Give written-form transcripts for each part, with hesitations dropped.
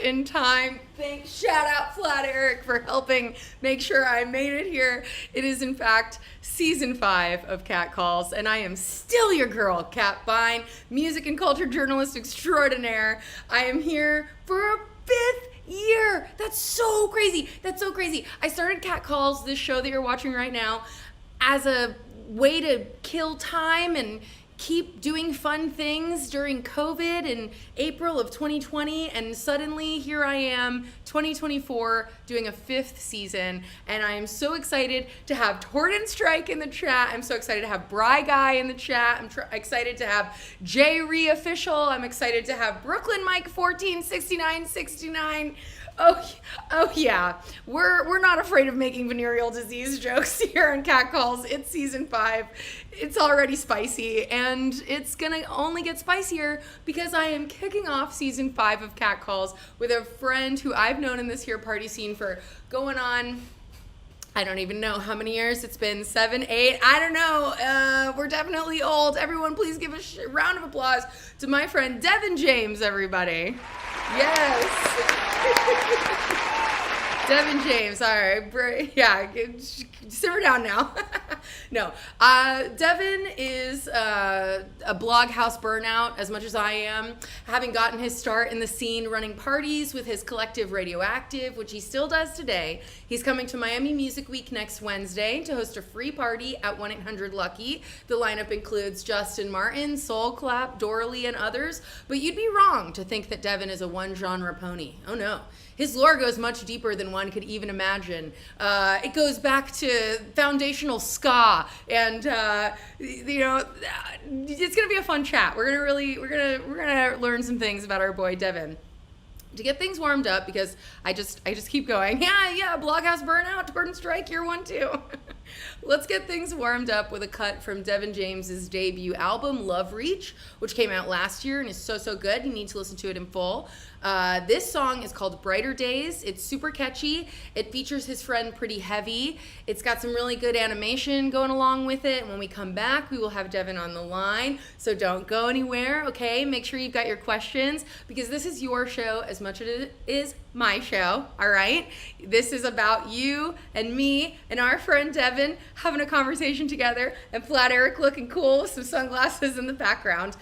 In time. Shout out Flat Eric for helping make sure I made it here. It is in fact season 5 of Cat Calls, and I am still your girl, Cat Vine, music and culture journalist extraordinaire. I am here for a 5th year. That's so crazy. I started Cat Calls, this show that you're watching right now, as a way to kill time and keep doing fun things during COVID in April of 2020, and suddenly here I am, 2024, doing a 5th season, and I am so excited to have Torden Strike in the chat. I'm so excited to have Bry Guy in the chat. I'm excited to have Jay Ree Official. I'm excited to have Brooklyn Mike 146969. Oh yeah, we're not afraid of making venereal disease jokes here on Cat Calls. It's season 5. It's already spicy, and it's gonna only get spicier because I am kicking off season 5 of Cat Calls with a friend who I've known in this here party scene for going on, I don't even know how many years it's been, 7, 8, I don't know. We're definitely old. Everyone please give a round of applause to my friend Devon James, everybody. Yes. Devon James, all right. Yeah, simmer down now. No, Devon is a Bloghouse burnout as much as I am, having gotten his start in the scene running parties with his collective Radioactive, which he still does today. He's coming to Miami Music Week next Wednesday to host a free party at 1-800-LUCKY. The lineup includes Justin Martin, Soul Clap, Dorley, and others, but you'd be wrong to think that Devon is a one-genre pony. Oh no. His lore goes much deeper than one could even imagine. It goes back to foundational ska, and it's gonna be a fun chat. We're gonna learn some things about our boy Devon. To get things warmed up, because I just keep going. Yeah, Bloghouse burnout, Torden Strike, you're one too. Let's get things warmed up with a cut from Devon James's debut album, Love Reach, which came out last year and is so good. You need to listen to it in full. This song is called Brighter Days. It's super catchy. It features his friend Pretty Heavy. It's got some really good animation going along with it. And when we come back, we will have Devon on the line. So don't go anywhere, okay? Make sure you've got your questions, because this is your show as much as it is my show, all right? This is about you and me and our friend Devon having a conversation together, and Flat Eric looking cool with some sunglasses in the background.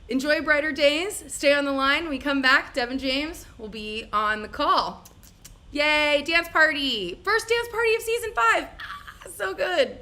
Enjoy Brighter Days. Stay on the line. When we come back, Devon James will be on the call. Yay, dance party. First dance party of season 5. So good.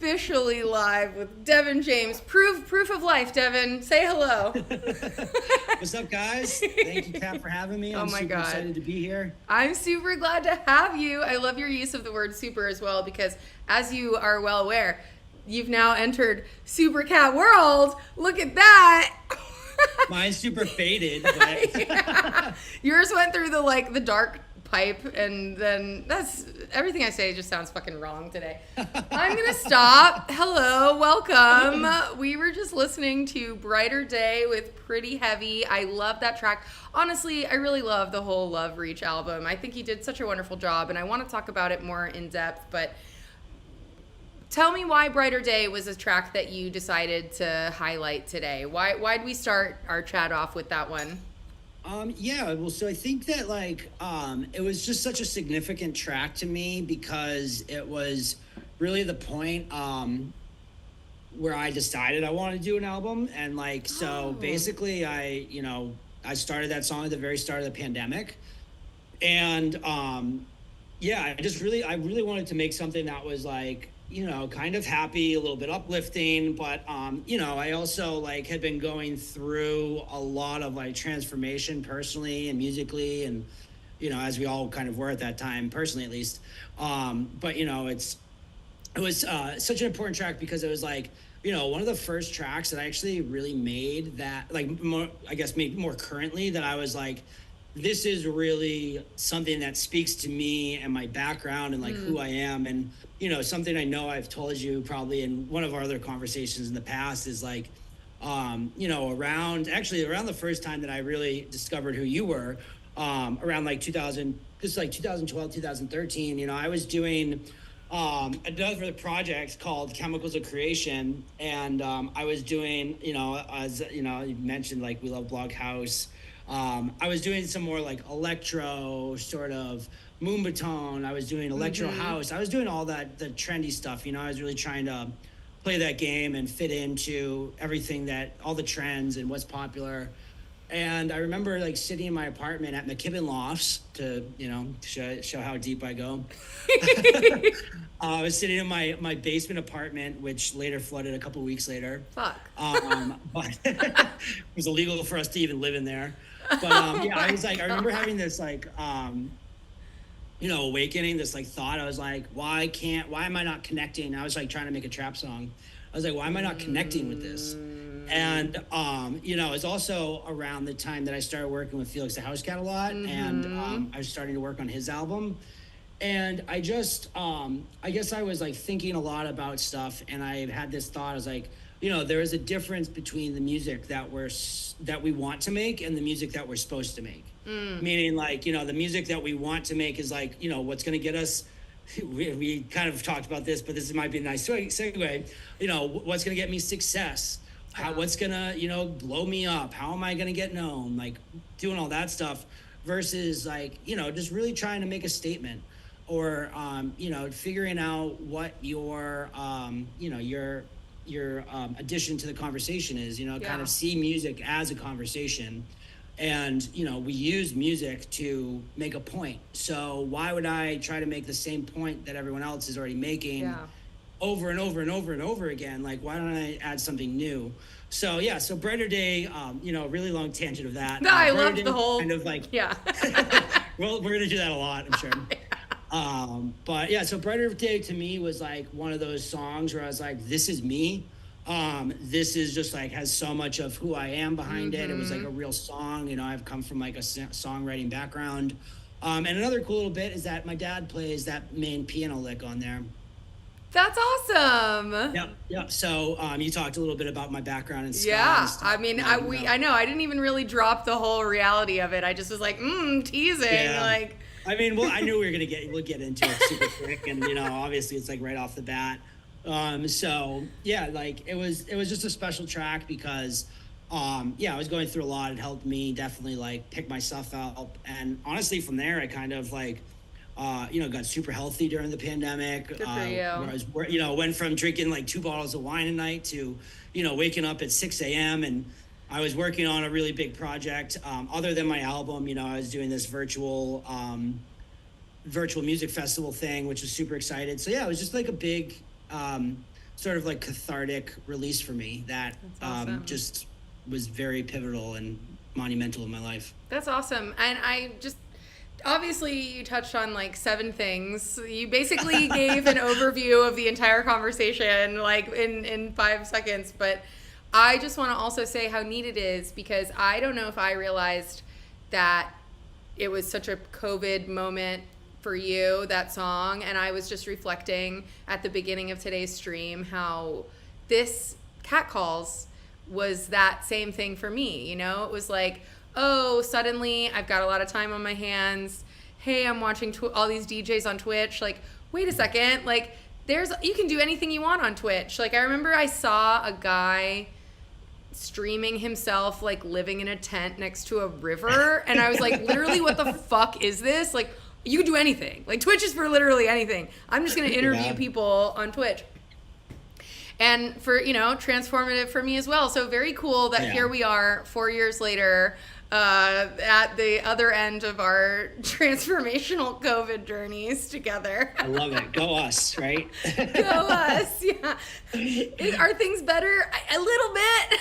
officially live with Devon James. Proof of life, Devon. Say hello. What's up, guys? Thank you, Kat, for having me. I'm super excited to be here. I'm super glad to have you. I love your use of the word super as well, because as you are well aware, you've now entered Super Cat world. Look at that. Mine's super faded, but yeah. Yours went through the dark pipe, and then that's everything I say just sounds fucking wrong today. I'm gonna stop. Hello, welcome. We were just listening to Brighter Day with Pretty Heavy. I love that track. Honestly, I really love the whole Love Reach album. I think he did such a wonderful job, and I want to talk about it more in depth, but tell me why Brighter Day was a track that you decided to highlight today. Why'd we start our chat off with that one? So I think that it was just such a significant track to me because it was really the point where I decided I wanted to do an album. And basically I started that song at the very start of the pandemic. And I really wanted to make something that was kind of happy, a little bit uplifting, but I also had been going through a lot of transformation personally and musically, and as we all kind of were at that time, personally at least. It was such an important track because it was one of the first tracks that I actually really made that made more currently, that I was this is really something that speaks to me and my background and who I am. And something I know I've told you probably in one of our other conversations in the past is around the first time that I really discovered who you were, around 2012, 2013, I was doing another project called Chemicals of Creation, and I was doing, as you mentioned, We Love Bloghouse. I was doing some more electro sort of Moonbatone. I was doing electro house. I was doing all the trendy stuff. I was really trying to play that game and fit into everything, all the trends and what's popular. And I remember sitting in my apartment at McKibben Lofts to, show how deep I go. I was sitting in my basement apartment, which later flooded a couple weeks later. Fuck. But it was illegal for us to even live in there. But I was I remember having this awakening, this thought. I was why am I not connecting? I was trying to make a trap song. I was why am I not connecting with this? And it was also around the time that I started working with Felix the House Cat a lot, and I was starting to work on his album. And I just I guess I was thinking a lot about stuff, and I had this thought. I was there is a difference between the music that we want to make and the music that we're supposed to make. Meaning the music that we want to make is what's going to get us. We kind of talked about this, but this might be a nice segue. What's going to get me success? What's going to blow me up? How am I going to get known? Doing all that stuff versus just really trying to make a statement, or figuring out what your addition to the conversation is, kind of see music as a conversation. And, we use music to make a point. So why would I try to make the same point that everyone else is already making over and over and over and over again? Why don't I add something new? So, so Brighter Day, really long tangent of that. No, I loved the whole kind of well, we're going to do that a lot, I'm sure. So Brighter Day to me was one of those songs where I was this is me. This is just has so much of who I am behind it. It was a real song. I've come from a songwriting background. And another cool little bit is that my dad plays that main piano lick on there. That's awesome. Yep. So you talked a little bit about my background in ska. Yeah, I mean, I know I didn't even really drop the whole reality of it. I just was teasing. Yeah. I mean, well, I knew we'll get into it super quick, and obviously it's right off the bat. It was just a special track because I was going through a lot. It helped me definitely pick myself up, and honestly from there I kind of got super healthy during the pandemic. Good for you. I went from drinking 2 bottles of wine a night to waking up at 6 a.m. and I was working on a really big project. Other than my album, I was doing this virtual music festival thing, which was super excited. So yeah, it was just a big sort of like cathartic release for me that awesome. just was very pivotal and monumental in my life. That's awesome. And I just, obviously you touched on like 7 things. You basically gave an overview of the entire conversation like in 5 seconds, but I just want to also say how neat it is, because I don't know if I realized that it was such a COVID moment for you, that song. And I was just reflecting at the beginning of today's stream how this Catcalls was that same thing for me. You know, it was like, oh, suddenly I've got a lot of time on my hands. Hey, I'm watching all these DJs on Twitch. Like, wait a second. Like, you can do anything you want on Twitch. Like, I remember I saw a guy streaming himself like living in a tent next to a river, and I was like, literally, what the fuck is this? Like, you can do anything. Like, Twitch is for literally anything. I'm just gonna interview people on Twitch. And for, transformative for me as well. So very cool that here we are 4 years later, at the other end of our transformational COVID journeys together. I love it. Go us, right? Go us, yeah. Are things better? A little bit.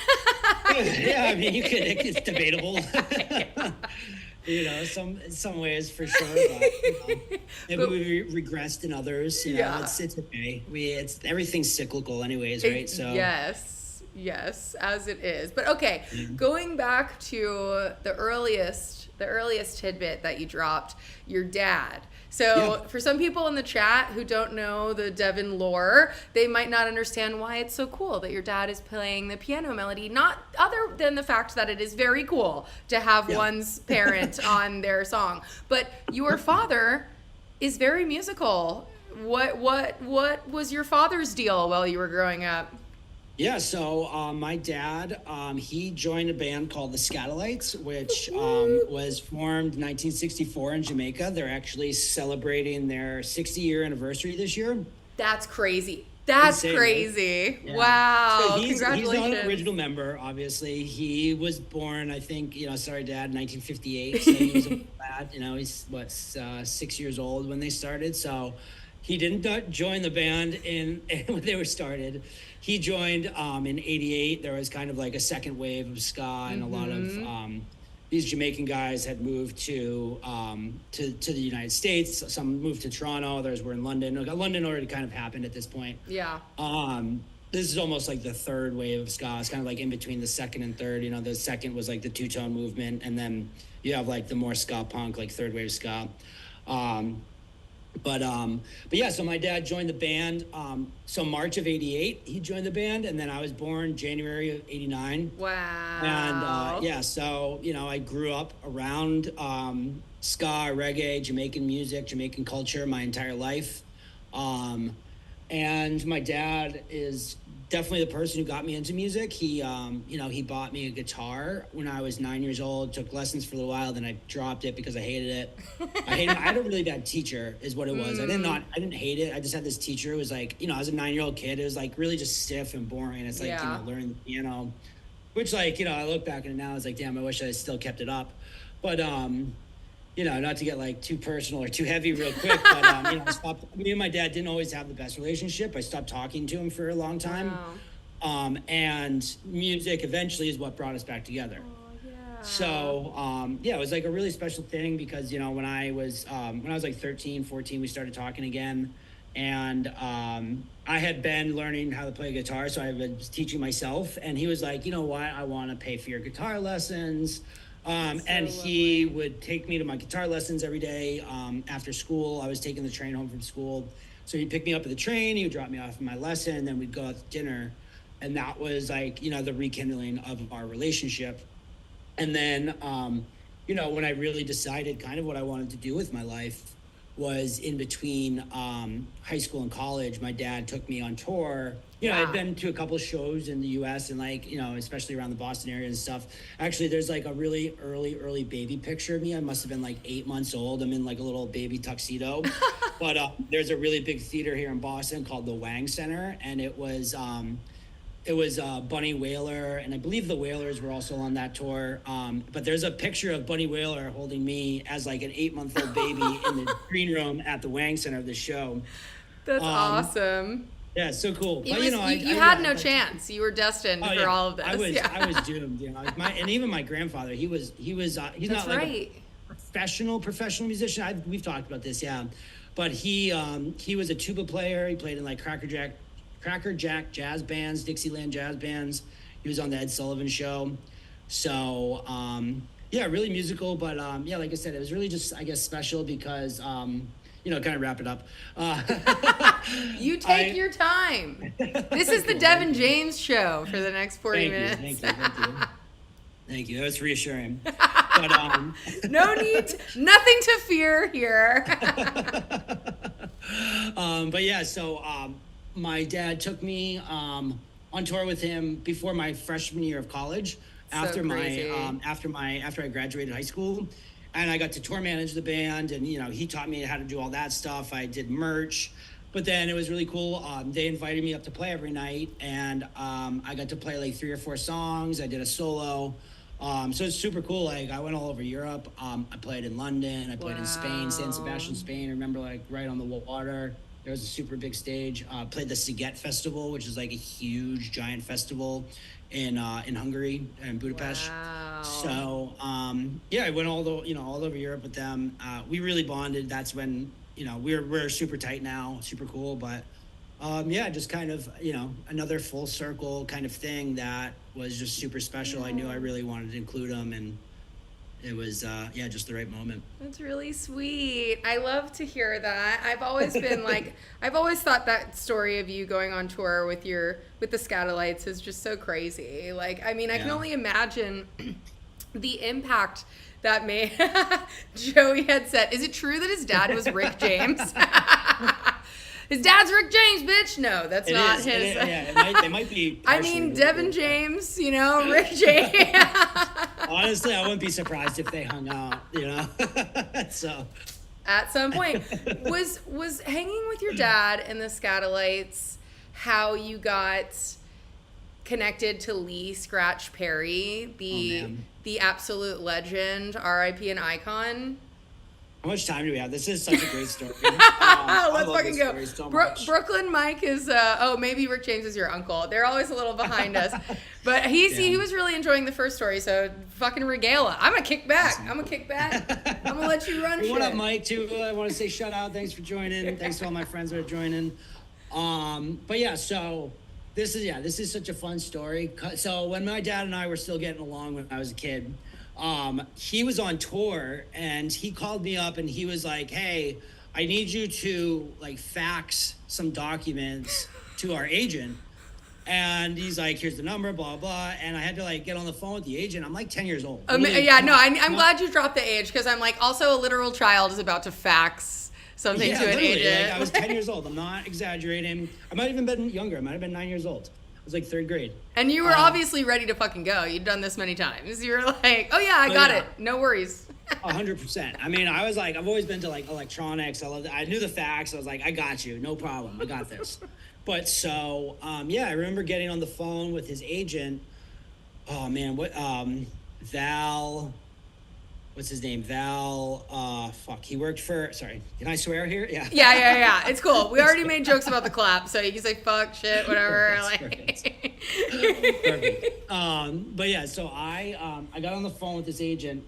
Yeah, I mean, it's debatable. Some ways for sure, but maybe we regressed in others. It's okay. Everything's cyclical, anyways, right? So yes, as it is. But okay, going back to the earliest tidbit that you dropped, your dad. So for some people in the chat who don't know the Devon lore, they might not understand why it's so cool that your dad is playing the piano melody, not other than the fact that it is very cool to have one's parent on their song. But your father is very musical. What was your father's deal while you were growing up? Yeah, so my dad, he joined a band called the Scatolites, which was formed in 1964 in Jamaica. They're actually celebrating their 60-year anniversary this year. That's crazy. That's insane, crazy. Right? Yeah. Wow. So congratulations. He's not an original member, obviously. He was born, I think, sorry, Dad, 1958. So he was a lad, he's, 6 years old when they started. So he didn't join the band when they were started. He joined in '88. There was kind of like a second wave of ska, and a lot of these Jamaican guys had moved to the United States. Some moved to Toronto. Others were in London. London already kind of happened at this point. Yeah. This is almost like the third wave of ska. It's kind of like in between the second and third. The second was like the two-tone movement, and then you have like the more ska punk, like third wave ska. But yeah, so my dad joined the band. So March of '88, he joined the band, and then I was born January of '89. Wow. And so I grew up around ska, reggae, Jamaican music, Jamaican culture my entire life. And my dad is definitely the person who got me into music. He bought me a guitar when I was 9 years old, took lessons for a little while, then I dropped it because I hated it. I had a really bad teacher is what it was. I didn't hate it. I just had this teacher who was like, I was a 9-year-old kid. It was like really just stiff and boring. It's like, learning the piano, which like, I look back at it now, it's like, damn, I wish I still kept it up. But, not to get like too personal or too heavy real quick, but me and my dad didn't always have the best relationship. I stopped talking to him for a long time. Wow. And music eventually is what brought us back together. Oh, yeah. So, it was like a really special thing because, when I was like 13, 14, we started talking again. And I had been learning how to play guitar, so I was teaching myself. And he was like, you know what, I want to pay for your guitar lessons. And he would take me to my guitar lessons every day after school. I was taking the train home from school. So he'd pick me up at the train, he would drop me off at my lesson, and then we'd go out to dinner. And that was like, the rekindling of our relationship. And then, when I really decided kind of what I wanted to do with my life was in between high school and college, my dad took me on tour. I'd been to a couple of shows in the U.S. and like, especially around the Boston area and stuff. Actually, there's like a really early baby picture of me. I must have been like 8 months old. I'm in like a little baby tuxedo. But there's a really big theater here in Boston called the Wang Center. And it was Bunny Wailer, and I believe the Wailers were also on that tour. But there's a picture of Bunny Wailer holding me as like an 8-month-old baby in the green room at the Wang Center of the show. That's awesome. Yeah, so cool. You, But was, you had no chance. You were destined for all of this. I was doomed. You know, and even my grandfather, he's That's not like right. a professional musician. We've talked about this, yeah. But he was a tuba player. He played in like Cracker Jack jazz bands, Dixieland jazz bands. He was on the Ed Sullivan Show. So yeah, really musical. But yeah, like I said, it was really just, I guess, special because you know, kind of wrap it up. You take your time. This is the Devon James show for the next 40 minutes. Thank you. Thank you. That was reassuring. But nothing to fear here. But yeah, so my dad took me on tour with him before my freshman year of college. After I graduated high school, and I got to tour manage the band, and you know, he taught me how to do all that stuff. I did merch, but then it was really cool. They invited me up to play every night, and I got to play like 3 or 4 songs. I did a solo. So it's super cool. Like I went all over Europe. I played in London. I played in Spain, San Sebastian, Spain. I remember like right on the water. There was a super big stage. Played the Sziget Festival, which is like a huge, giant festival in Hungary and Budapest. Wow. So yeah, I went all over Europe with them. We really bonded. That's when, you know, we're super tight now, super cool. But yeah, just kind of, you know, another full circle kind of thing that was just super special. I knew I really wanted to include them, and it was yeah, just the right moment. That's really sweet. I love to hear that. I've always been like, I've always thought that story of you going on tour with the Scatolites is just so crazy. Like, I mean, I can only imagine the impact that made. Joey had said, is it true that his dad was Rick James? His dad's Rick James, bitch. No, that's not his. Yeah, it might be. I mean, Devon James, you know, Rick James. Honestly, I wouldn't be surprised if they hung out, you know. So. At some point, was hanging with your dad and the Scatolites how you got connected to Lee Scratch Perry, the absolute legend, R.I.P. and icon? How much time do we have? This is such a great story. Let's fucking go. So Brooklyn Mike is, maybe Rick James is your uncle. They're always a little behind us. But he was really enjoying the first story, so fucking regala. I'm going to kick back. I'm going to let you run shit. What up, Mike, too? I want to say shout out. Thanks for joining. Thanks to all my friends that are joining. But yeah, so this is such a fun story. So when my dad and I were still getting along when I was a kid, he was on tour and he called me up and he was like, hey, I need you to like fax some documents to our agent. And he's like, here's the number, blah, blah. And I had to like get on the phone with the agent. I'm like 10 years old. I'm glad you dropped the age because I'm like, also a literal child is about to fax something to an agent. Like, I was 10 years old. I'm not exaggerating. I might have even been younger. I might have been 9 years old. It was like 3rd grade. And you were obviously ready to fucking go. You'd done this many times. You were like, oh yeah, I got it. No worries. 100%. I mean, I was like, I've always been to like electronics. I knew the fax. I was like, I got you. No problem. I got this. But so, yeah, I remember getting on the phone with his agent. Oh man, Val, what's his name? Val, he worked for, sorry, can I swear here? Yeah. Yeah. It's cool. We already made jokes about the clap, so you can say fuck, shit, whatever. Perfect. But yeah, so I got on the phone with this agent.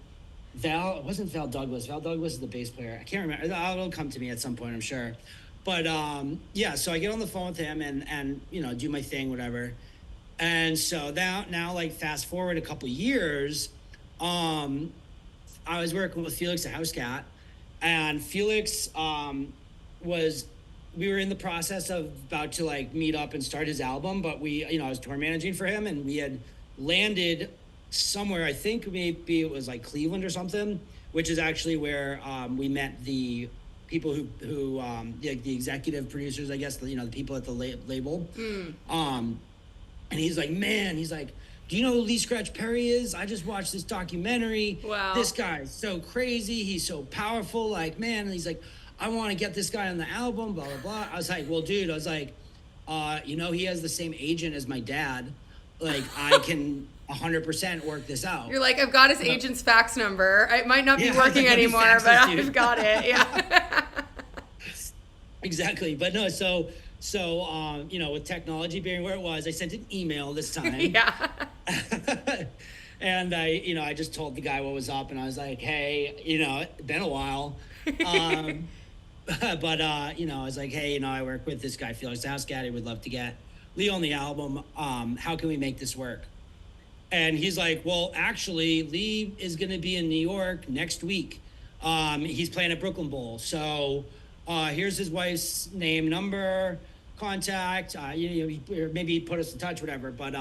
It wasn't Val Douglas. Val Douglas is the bass player. I can't remember. It'll come to me at some point, I'm sure. But yeah, so I get on the phone with him and you know, do my thing, whatever. And so now like fast forward a couple years, I was working with Felix the House Cat, and Felix we were in the process of about to like meet up and start his album, but I was tour managing for him, and we had landed somewhere, I think maybe it was like Cleveland or something, which is actually where we met the people who the executive producers, I guess, the people at the label. And he's like, do you know who Lee Scratch Perry is? I just watched this documentary. Wow. This guy's so crazy. He's so powerful. Like, man. And he's like, I want to get this guy on the album, blah, blah, blah. I was like, well, dude, he has the same agent as my dad. Like, I can 100% work this out. You're like, I've got his agent's fax number. It might not be working anymore, but I've got it. Yeah. Exactly. But no, so So, with technology being where it was, I sent an email this time. Yeah. And I just told the guy what was up, and I was like, hey, it's been a while. Um, but, I was like, hey, I work with this guy, Felix Housecat. Would love to get Lee on the album. How can we make this work? And he's like, well, actually, Lee is going to be in New York next week. He's playing at Brooklyn Bowl. So here's his wife's name, number, contact. Maybe he put us in touch, whatever. But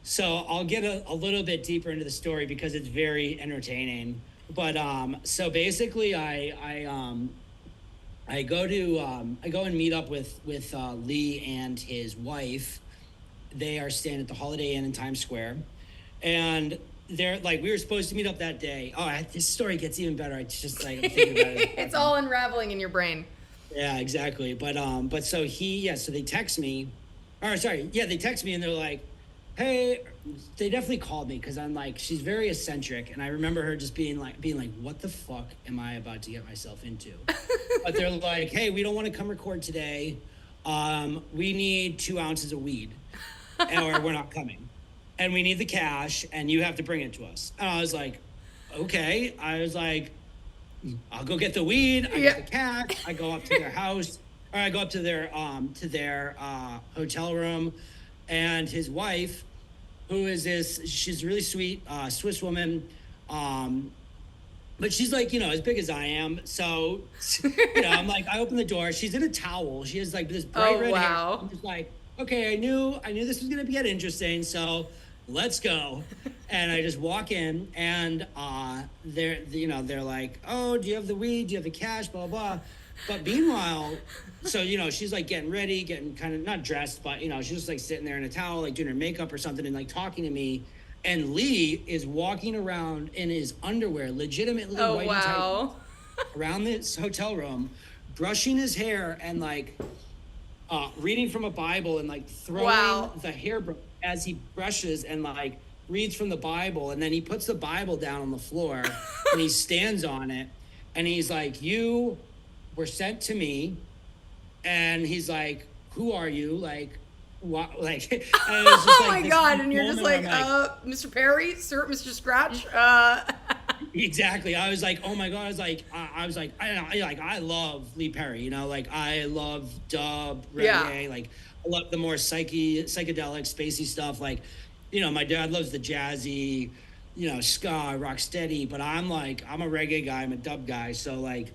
so I'll get a little bit deeper into the story because it's very entertaining. But so basically, I go and meet up with Lee and his wife. They are staying at the Holiday Inn in Times Square, and they're like, we were supposed to meet up that day. Oh, this story gets even better. It's just like I'm thinking about it. It's all unraveling in your brain. Yeah, exactly. But so they text me, they text me and they're like, hey, they definitely called me because I'm like, she's very eccentric, and I remember her just being like, what the fuck am I about to get myself into? But they're like, hey, we don't want to come record today. We need 2 ounces of weed, or we're not coming, and we need the cash, and you have to bring it to us. And I was like, okay. I was like, I'll go get the weed. I get the cash. I go up to their house, or I go up to their hotel room, and his wife, who is she's a really sweet Swiss woman, but she's like, as big as I am. So, I'm like, I open the door. She's in a towel. She has like this bright red hair. I'm just like, okay, I knew this was gonna get interesting. So let's go. And I just walk in, and they're like, oh, do you have the weed? Do you have the cash? Blah, blah. But meanwhile, so, she's like getting ready, getting kind of not dressed, but, she's just like sitting there in a towel, like doing her makeup or something, and like talking to me. And Lee is walking around in his underwear, legitimately white and tight, around this hotel room, brushing his hair and like reading from a Bible and like throwing the hairbrush as he brushes and like reads from the Bible. And then he puts the Bible down on the floor and he stands on it. And he's like, you were sent to me. And he's like, who are you? Like, what? Like, and it was just, oh my God. And you're just like, Mr. Perry, sir, Mr. Scratch. Exactly. I was like, oh my God. I love Lee Perry, like I love dub, reggae, like I love the more psychedelic, spacey stuff. Like, my dad loves the jazzy, ska, rock steady, but I'm a reggae guy. I'm a dub guy. So like,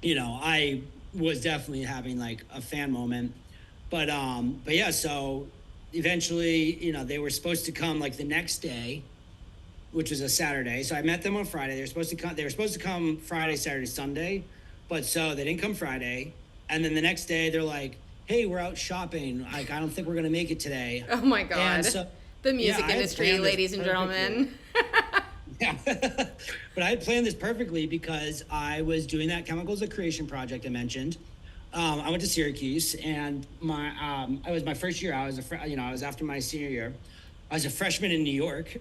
I was definitely having like a fan moment, but yeah, so eventually, they were supposed to come like the next day, which was a Saturday. So I met them on Friday. They were supposed to come Friday, Saturday, Sunday, but so they didn't come Friday. And then the next day they're like, hey, we're out shopping. Like, I don't think we're going to make it today. Oh my God. And so, the music industry, ladies and gentlemen. Yeah. But I had planned this perfectly because I was doing that Chemicals of Creation project I mentioned. I went to Syracuse, and it was my first year. I was after my senior year. I was a freshman in New York.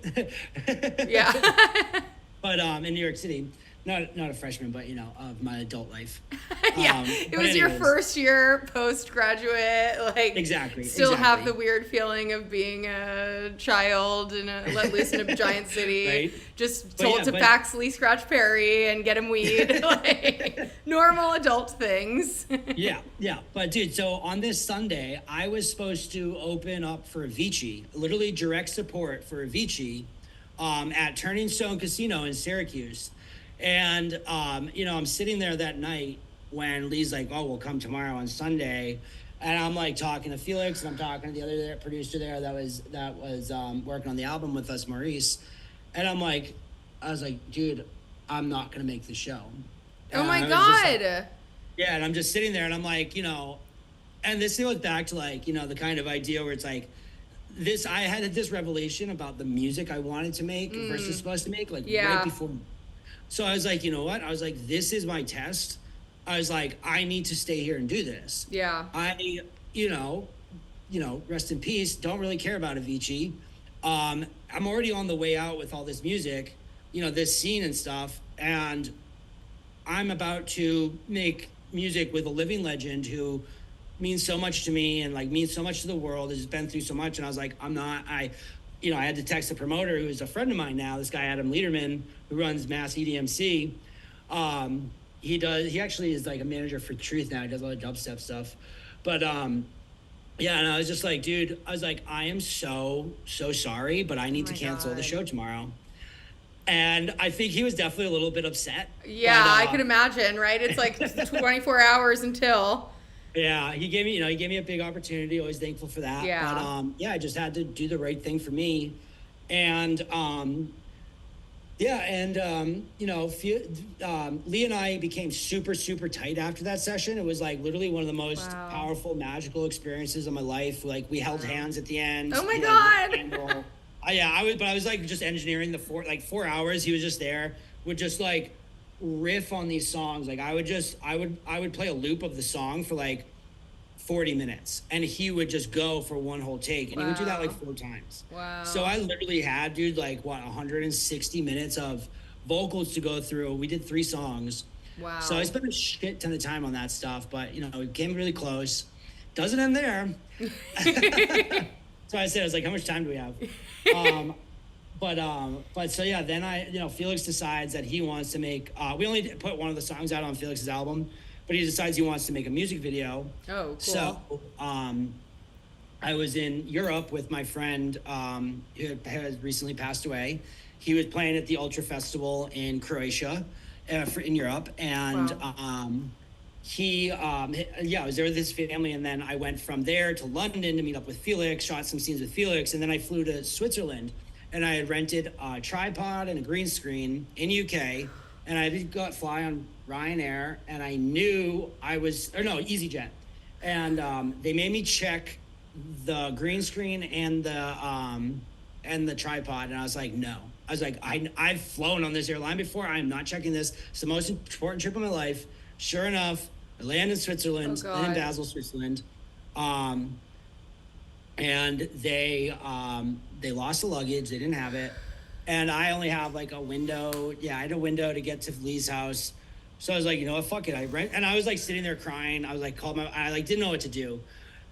Yeah. But in New York City, not a freshman, but of my adult life. Yeah, it was your first year postgraduate. Like, exactly. Have the weird feeling of being a child and let loose in a giant city. Right? Just told to fax Lee Scratch Perry and get him weed. Like normal adult things. Yeah. But dude, so on this Sunday, I was supposed to open up for Avicii, literally direct support for Avicii, at Turning Stone Casino in Syracuse. And, I'm sitting there that night when Lee's like, oh, we'll come tomorrow on Sunday. And I'm like talking to Felix, and I'm talking to the other producer there that was working on the album with us, Maurice. And I was like, dude, I'm not going to make the show. Oh my God. Yeah. And I'm just sitting there and I'm like, and this goes back to like, the kind of idea where it's like, I had this revelation about the music I wanted to make versus supposed to make, like right before. So I was like, you know what? I was like, this is my test. I was like, I need to stay here and do this. Yeah. I, rest in peace. Don't really care about Avicii. I'm already on the way out with all this music, this scene and stuff. And I'm about to make music with a living legend who means so much to me and like means so much to the world. Has been through so much, and I was like, I had to text the promoter, who is a friend of mine now. This guy Adam Lederman, who runs Mass EDMC. He actually is like a manager for Truth now. He does a lot of dubstep stuff, but yeah. And I was just like, dude, I was like, I am so sorry, but I need to cancel the show tomorrow. And I think he was definitely a little bit upset. Yeah, I could imagine, right? It's like 24 hours until. Yeah, he gave me a big opportunity. Always thankful for that. Yeah. But I just had to do the right thing for me. And Lee and I became super, super tight after that session. It was like literally one of the most powerful, magical experiences of my life. Like we held hands at the end. Oh my God. I was like just engineering the 4 hours. He was just there, would just like riff on these songs. Like I would play a loop of the song for like 40 minutes and he would just go for one whole take, and he would do that like 4 times. Wow. So I literally had, dude, like 160 minutes of vocals to go through. We did 3 songs. Wow. So I spent a shit ton of time on that stuff, but we came really close. Doesn't end there. So I said, I was like, how much time do we have? But so yeah, then Felix decides that he wants to make, we only put one of the songs out on Felix's album, but he decides he wants to make a music video. Oh, cool. So I was in Europe with my friend who has recently passed away. He was playing at the Ultra Festival in Croatia, in Europe. And I was there with his family, and then I went from there to London to meet up with Felix, shot some scenes with Felix, and then I flew to Switzerland, and I had rented a tripod and a green screen in UK, and I did fly on Ryanair, and I knew EasyJet, and they made me check the green screen and the tripod, and I was like, no. I was like, I've flown on this airline before. I am not checking this. It's the most important trip of my life. Sure enough, I land in Switzerland, in Basel, Switzerland, and they lost the luggage. They didn't have it, and I only have like a window. Yeah, I had a window to get to Lee's house, so I was like, you know what, fuck it. And I was like sitting there crying. I was like, I like didn't know what to do,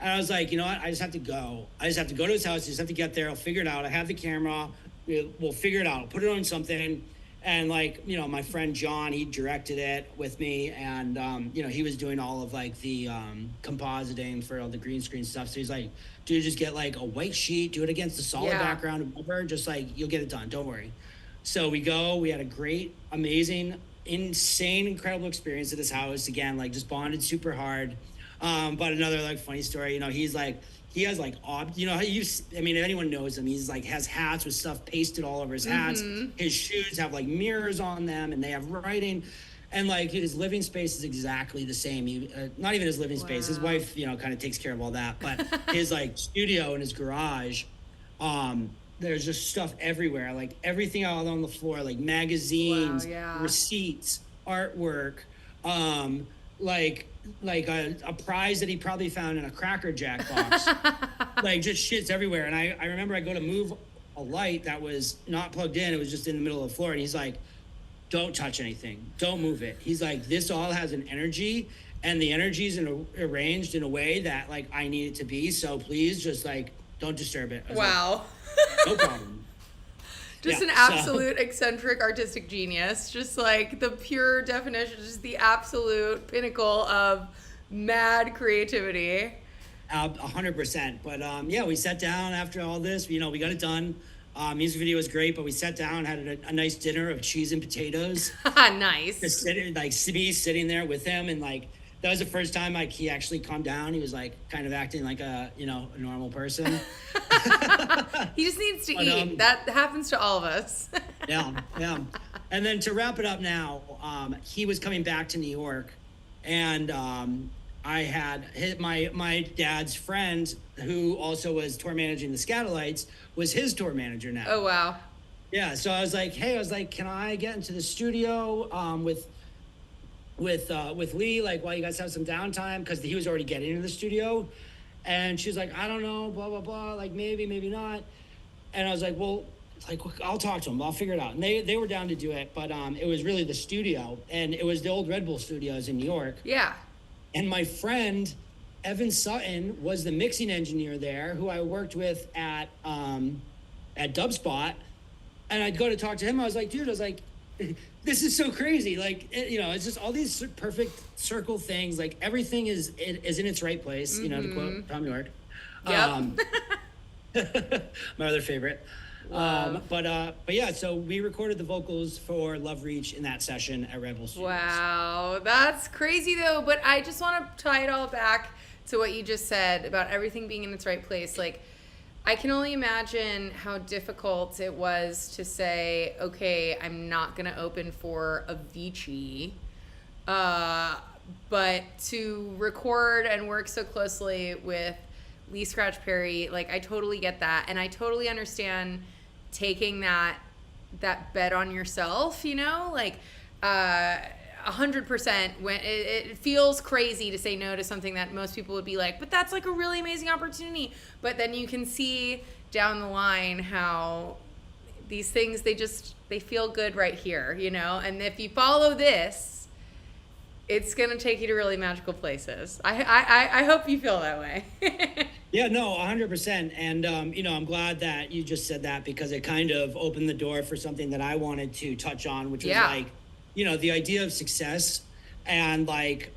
and I was like, you know what, I just have to go. I just have to go to his house. I just have to get there. I'll figure it out. I have the camera. We'll figure it out. I'll put it on something. And like, my friend John, he directed it with me, and he was doing all of like the compositing for all the green screen stuff. So he's like, dude, just get like a white sheet, do it against a solid background, whatever, just like you'll get it done. Don't worry. So we had a great, amazing, insane, incredible experience at his house. Again, like just bonded super hard. But another like funny story, he's like, he has like, if anyone knows him, he's like has hats with stuff pasted all over his hats. Mm-hmm. His shoes have like mirrors on them, and they have writing, and like his living space is exactly the same. Not even his living space. His wife, kind of takes care of all that, but his like studio and his garage, there's just stuff everywhere, like everything out on the floor, like magazines, receipts, artwork, like a prize that he probably found in a Cracker Jack box. Like just shit's everywhere. And I remember I go to move a light that was not plugged in. It was just in the middle of the floor. And he's like, don't touch anything. Don't move it. He's like, this all has an energy, and the energy's arranged in a way that like I need it to be. So please just like, don't disturb it. Wow. Like, no problem. Just an absolute eccentric artistic genius. Just like the pure definition, just the absolute pinnacle of mad creativity. 100%. But we sat down after all this. We got it done. Music video was great, but we sat down, had a nice dinner of cheese and potatoes. Nice. Just me sitting there with him, and like that was the first time like he actually calmed down. He was like kind of acting like a normal person. He just needs to eat. That happens to all of us. Yeah. And then to wrap it up now, he was coming back to New York, and I had my dad's friend, who also was tour managing the Scatolites, was his tour manager now. Oh wow. Yeah. So I was like, can I get into the studio with Lee, like while you guys have some downtime, because he was already getting into the studio. And she was like, I don't know, blah blah blah, like maybe not. And I was like, well, like I'll talk to him, I'll figure it out. And they were down to do it, but it was really the studio, and it was the old Red Bull studios in New York. Yeah. And my friend Evan Sutton was the mixing engineer there, who I worked with at Dubspot, and I'd go to talk to him. I was like, dude, this is so crazy. Like, it's just all these perfect circle things. Like everything is in its right place. You know, to quote Tom York. Yep. My other favorite. But yeah, so we recorded the vocals for Love Reach in that session at Red Bull Studios. Wow, that's crazy though. But I just want to tie it all back to what you just said about everything being in its right place. Like, I can only imagine how difficult it was to say, okay, I'm not going to open for Avicii, but to record and work so closely with Lee Scratch Perry, like, I totally get that. And I totally understand taking that bet on yourself, like, 100%. When it feels crazy to say no to something that most people would be like, but that's like a really amazing opportunity. But then you can see down the line how these things, they feel good right here, and if you follow this, it's going to take you to really magical places. I hope you feel that way. Yeah, no, 100%. And, I'm glad that you just said that, because it kind of opened the door for something that I wanted to touch on, which was like, the idea of success and like,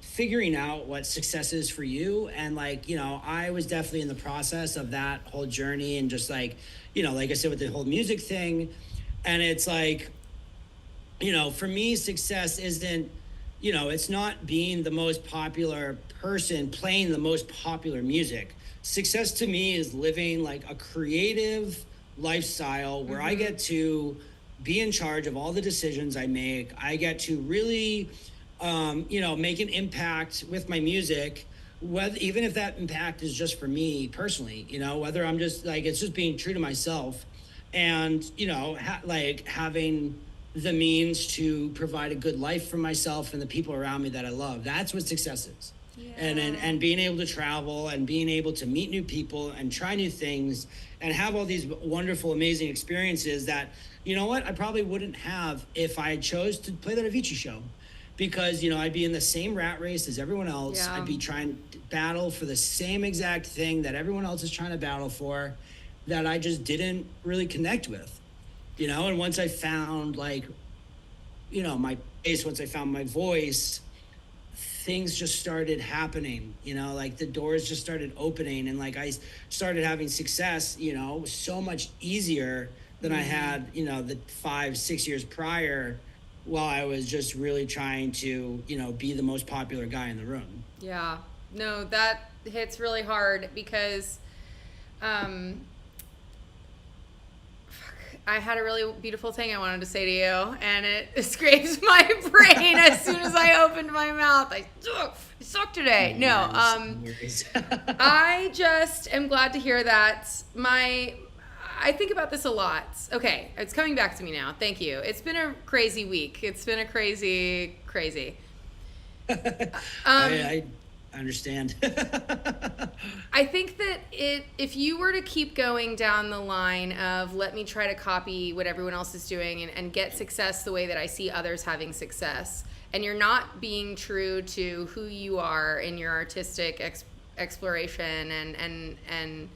figuring out what success is for you. And like, I was definitely in the process of that whole journey, and just like, like I said, with the whole music thing. And it's like, for me, success isn't, it's not being the most popular person playing the most popular music. Success to me is living like a creative lifestyle where I get to be in charge of all the decisions I make. I get to really, make an impact with my music, even if that impact is just for me personally, whether I'm just like, it's just being true to myself, and, like having the means to provide a good life for myself and the people around me that I love. That's what success is. Yeah. And being able to travel and being able to meet new people and try new things and have all these wonderful, amazing experiences that, I probably wouldn't have if I chose to play that Avicii show, because, I'd be in the same rat race as everyone else. Yeah. I'd be trying to battle for the same exact thing that everyone else is trying to battle for, that I just didn't really connect with. And once I found my place, once I found my voice, things just started happening, like the doors just started opening, and like I started having success, so much easier than I had, the 5-6 years prior, while I was just really trying to, be the most popular guy in the room. Yeah, no, that hits really hard, because, I had a really beautiful thing I wanted to say to you, and it escapes my brain as soon as I opened my mouth. I suck today. No, I just am glad to hear that. I think about this a lot. Okay, it's coming back to me now. Thank you. It's been a crazy week. It's been a crazy. I understand. I think that if you were to keep going down the line of, let me try to copy what everyone else is doing and get success the way that I see others having success, and you're not being true to who you are in your artistic exploration and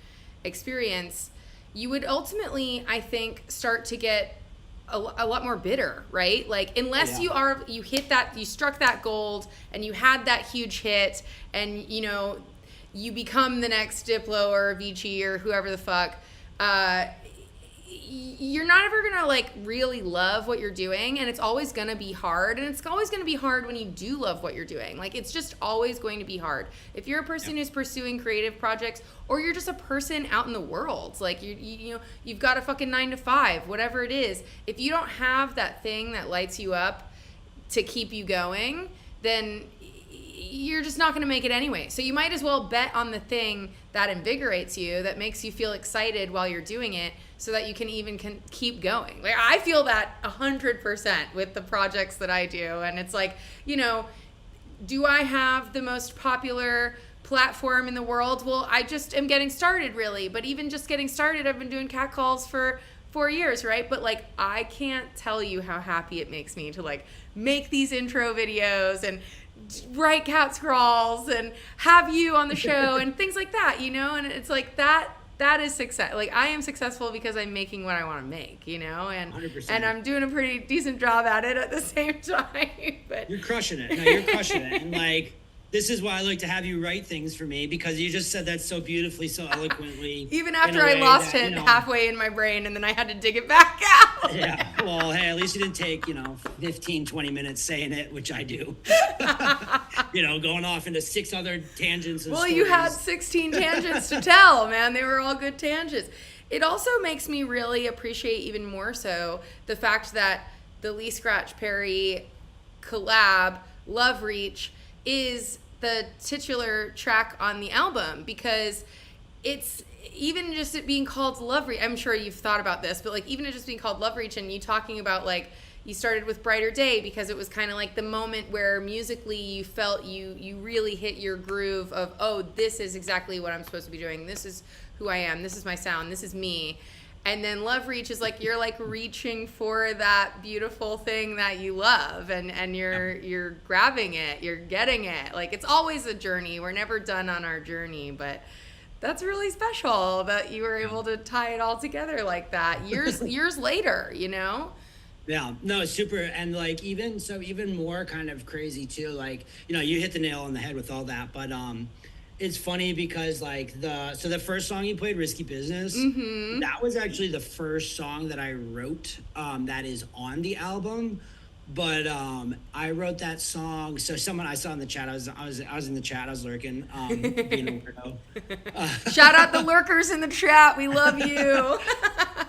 experience, you would ultimately, I think, start to get a lot more bitter, right? Like, unless you hit that, you struck that gold and you had that huge hit, and you become the next Diplo or Avicii or whoever the fuck, you're not ever gonna like really love what you're doing, and it's always gonna be hard, and it's always gonna be hard when you do love what you're doing. Like, it's just always going to be hard. If you're a person who's pursuing creative projects, or you're just a person out in the world, like you've got a fucking 9 to 5, whatever it is, if you don't have that thing that lights you up to keep you going, then you're just not going to make it anyway. So you might as well bet on the thing that invigorates you, that makes you feel excited while you're doing it, so that you can keep going. Like, I feel that 100% with the projects that I do. And it's like, do I have the most popular platform in the world? Well, I just am getting started, really. But even just getting started, I've been doing catcalls for 4 years, right? But like, I can't tell you how happy it makes me to like make these intro videos and write cat scrawls and have you on the show and things like that, you know? And it's like that is success. Like, I am successful because I'm making what I want to make, you know? And 100%. and I'm doing a pretty decent job at it at the same time. But you're crushing it. No, you're crushing it. And like, this is why I like to have you write things for me, because you just said that so beautifully, so eloquently. Even after I lost that, it halfway in my brain and then I had to dig it back out. Yeah. Well, hey, at least you didn't take, 15, 20 minutes saying it, which I do. Going off into 6 other tangents. Well, you had 16 tangents to tell, man. They were all good tangents. It also makes me really appreciate even more so the fact that the Lee Scratch Perry collab, Love Reach, is the titular track on the album, because it's even just it being called Love Reach. I'm sure you've thought about this, but like, even it just being called Love Reach, and you talking about like, you started with Brighter Day because it was kind of like the moment where musically you felt you really hit your groove of, oh, this is exactly what I'm supposed to be doing. This is who I am. This is my sound. This is me. And then Love Reach is like, you're like reaching for that beautiful thing that you love, and you're grabbing it, you're getting it. Like, it's always a journey. We're never done on our journey, but that's really special that you were able to tie it all together like that years later, you know? Yeah, no, super. And like, even more kind of crazy too. Like, you hit the nail on the head with all that, but it's funny because like the first song you played, Risky Business, that was actually the first song that I wrote that is on the album. But I wrote that song. So someone I saw in the chat, I was in the chat, I was lurking, being a weirdo. Shout out the lurkers in the chat. We love you.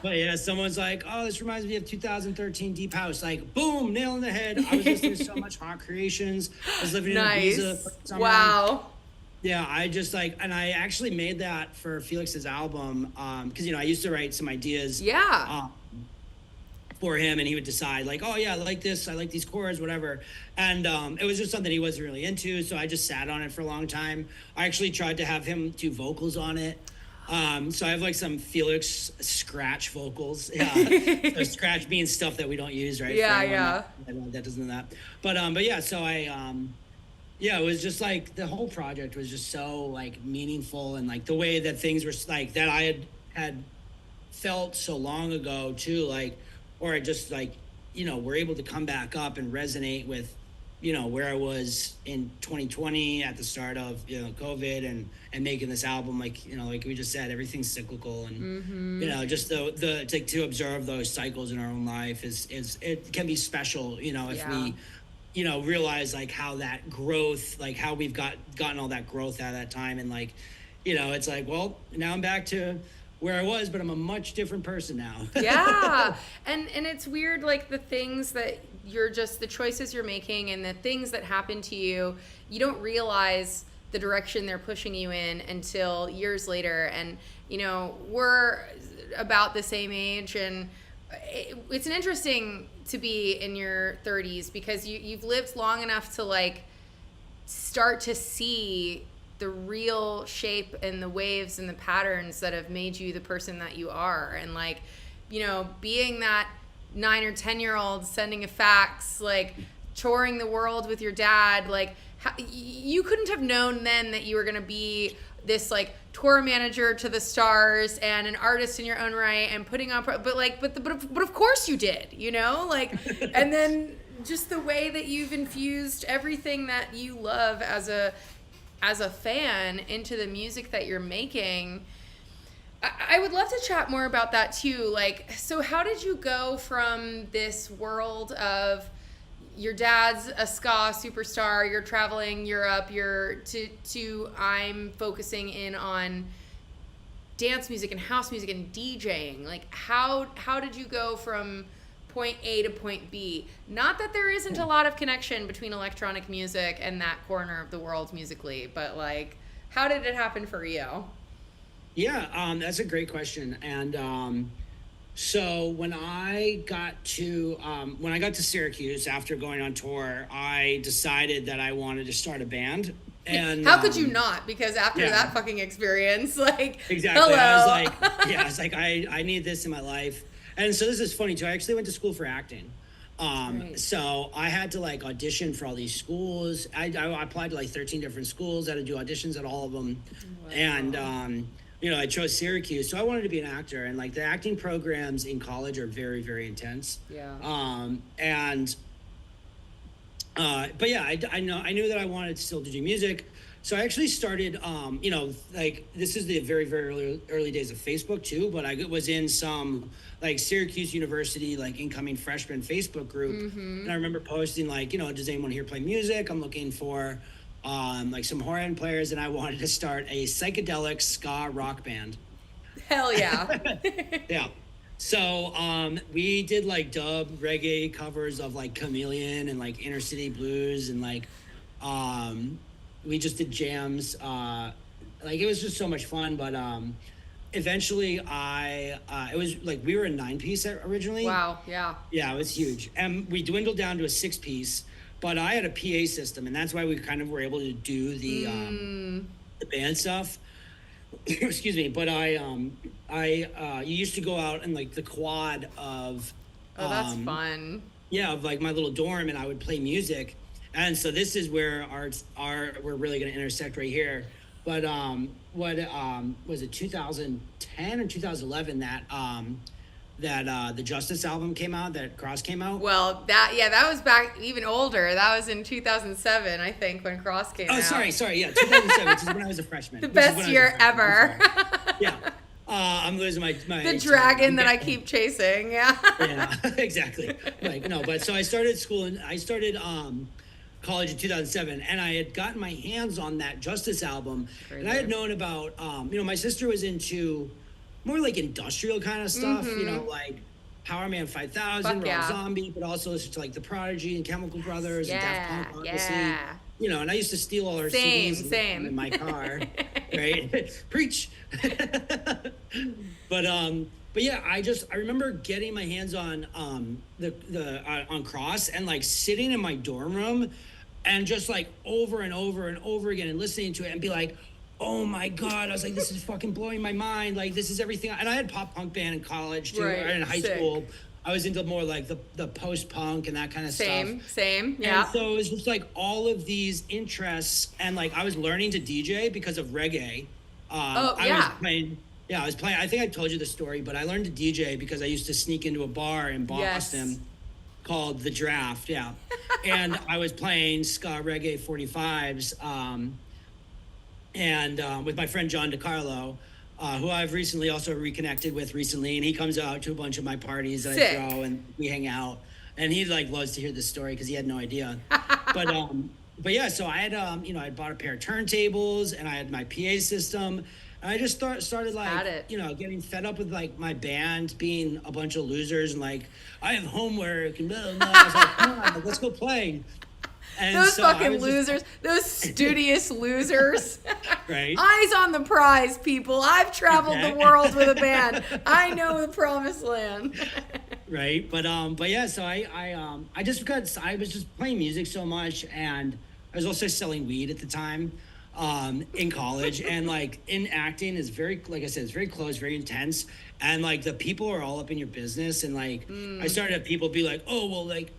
But yeah, someone's like, oh, this reminds me of 2013 Deep House. Like, boom, nail on the head. I was listening to so much Hot Creations. I was living in Ibiza for summer. Wow. Yeah, I just like, and I actually made that for Felix's album because, I used to write some ideas. Yeah. For him, and he would decide like, oh yeah, I like this, I like these chords, whatever. And it was just something he wasn't really into, so I just sat on it for a long time. I actually tried to have him do vocals on it. So I have like some Felix scratch vocals. Yeah. So scratch being stuff that we don't use, right? Yeah. That doesn't know that. But yeah, so I it was just like the whole project was just so like meaningful, and like the way that things were like that I had felt so long ago too, like, or I just like, we're able to come back up and resonate with, where I was in 2020 at the start of, COVID and making this album. Like, like we just said, everything's cyclical, and, just the to observe those cycles in our own life is it can be special, if we, realize like how that growth, like how we've gotten all that growth out of that time. And like, it's like, well, now I'm back to where I was, but I'm a much different person now. Yeah. And it's weird, like the things that the choices you're making and the things that happen to you, you don't realize the direction they're pushing you in until years later. And, we're about the same age, and it's an interesting to be in your 30s because you've lived long enough to like start to see the real shape and the waves and the patterns that have made you the person that you are. And like, being that 9 or 10-year-old sending a fax, like touring the world with your dad, like you couldn't have known then that you were going to be this like tour manager to the stars and an artist in your own right and putting on, but of course you did, like, and then just the way that you've infused everything that you love as a fan into the music that you're making. I would love to chat more about that too. Like, so how did you go from this world of your dad's a ska superstar, you're traveling Europe, to I'm focusing in on dance music and house music and DJing? Like, how did you go from point A to point B? Not that there isn't a lot of connection between electronic music and that corner of the world musically, but like, how did it happen for you? Yeah, that's a great question. And so when I got to Syracuse after going on tour, I decided that I wanted to start a band. And how could you not? Because after that fucking experience, like, exactly, hello. I was like, I need this in my life. And so this is funny too. I actually went to school for acting. Right. So I had to like audition for all these schools. I applied to like 13 different schools. I had to do auditions at all of them. Wow. And, I chose Syracuse. So I wanted to be an actor. And like the acting programs in college are very, very intense. Yeah. But yeah, I knew that I wanted still to do music. So I actually started, like this is the very, very early days of Facebook too, but I was in some like Syracuse University, like incoming freshman Facebook group. And I remember posting like, does anyone here play music? I'm looking for like some horn players, and I wanted to start a psychedelic ska rock band. Hell yeah. Yeah. So we did like dub reggae covers of like Chameleon and like Inner City Blues, and like we just did jams. Like it was just so much fun. But eventually it was like we were a 9-piece originally. Wow. Yeah. Yeah, it was huge. And we dwindled down to a 6-piece, but I had a PA system, and that's why we kind of were able to do the band stuff. Excuse me. But you used to go out in like the quad of Oh, that's fun. yeah, of like my little dorm, and I would play music. And so this is where we're really going to intersect right here. But what was it, 2010 or 2011 that the Justice album came out, that Cross came out? Well, that was back even older. That was in 2007, I think, when Cross came out. Oh, sorry, yeah, 2007, which is when I was a freshman. The best year ever. Yeah. I'm losing my the dragon that I keep chasing. Yeah. Yeah, exactly. Like, no, but so I started school, and I started college in 2007, and I had gotten my hands on that Justice album. Crazy. And I had known about, my sister was into more like industrial kind of stuff, like Power Man 5000, Rob Zombie, but also listened to like The Prodigy and Chemical Brothers and Daft Punk, obviously. Yeah. And I used to steal all her CDs Same. in my car, right? Preach. But yeah, I remember getting my hands on on Cross, and like sitting in my dorm room and just like over and over and over again and listening to it and be like, oh my God, I was like, this is fucking blowing my mind. Like, this is everything. And I had pop punk band in college too, or in high school. I was into more like the post-punk and that kind of stuff. Same, yeah. And so it was just like all of these interests, and like I was learning to DJ because of reggae. I was playing, I think I told you the story, but I learned to DJ because I used to sneak into a bar in Boston called The Draft, and I was playing ska reggae 45s, and with my friend John DiCarlo, who I've recently also reconnected with recently, and he comes out to a bunch of my parties that I throw, and we hang out, and he like loves to hear this story because he had no idea. But yeah, so I had I bought a pair of turntables, and I had my PA system, and I just started like getting fed up with like my band being a bunch of losers, and like I have homework, and blah, blah. I was like, come on, let's go play. And those fucking losers, those studious losers. Right. Eyes on the prize, people. I've traveled the world with a band. I know the promised land. Right, but yeah. So I was just playing music so much, and I was also selling weed at the time, in college, and like in acting is very, like I said, it's very close, very intense, and like the people are all up in your business, and like I started to have people be like, oh well, like,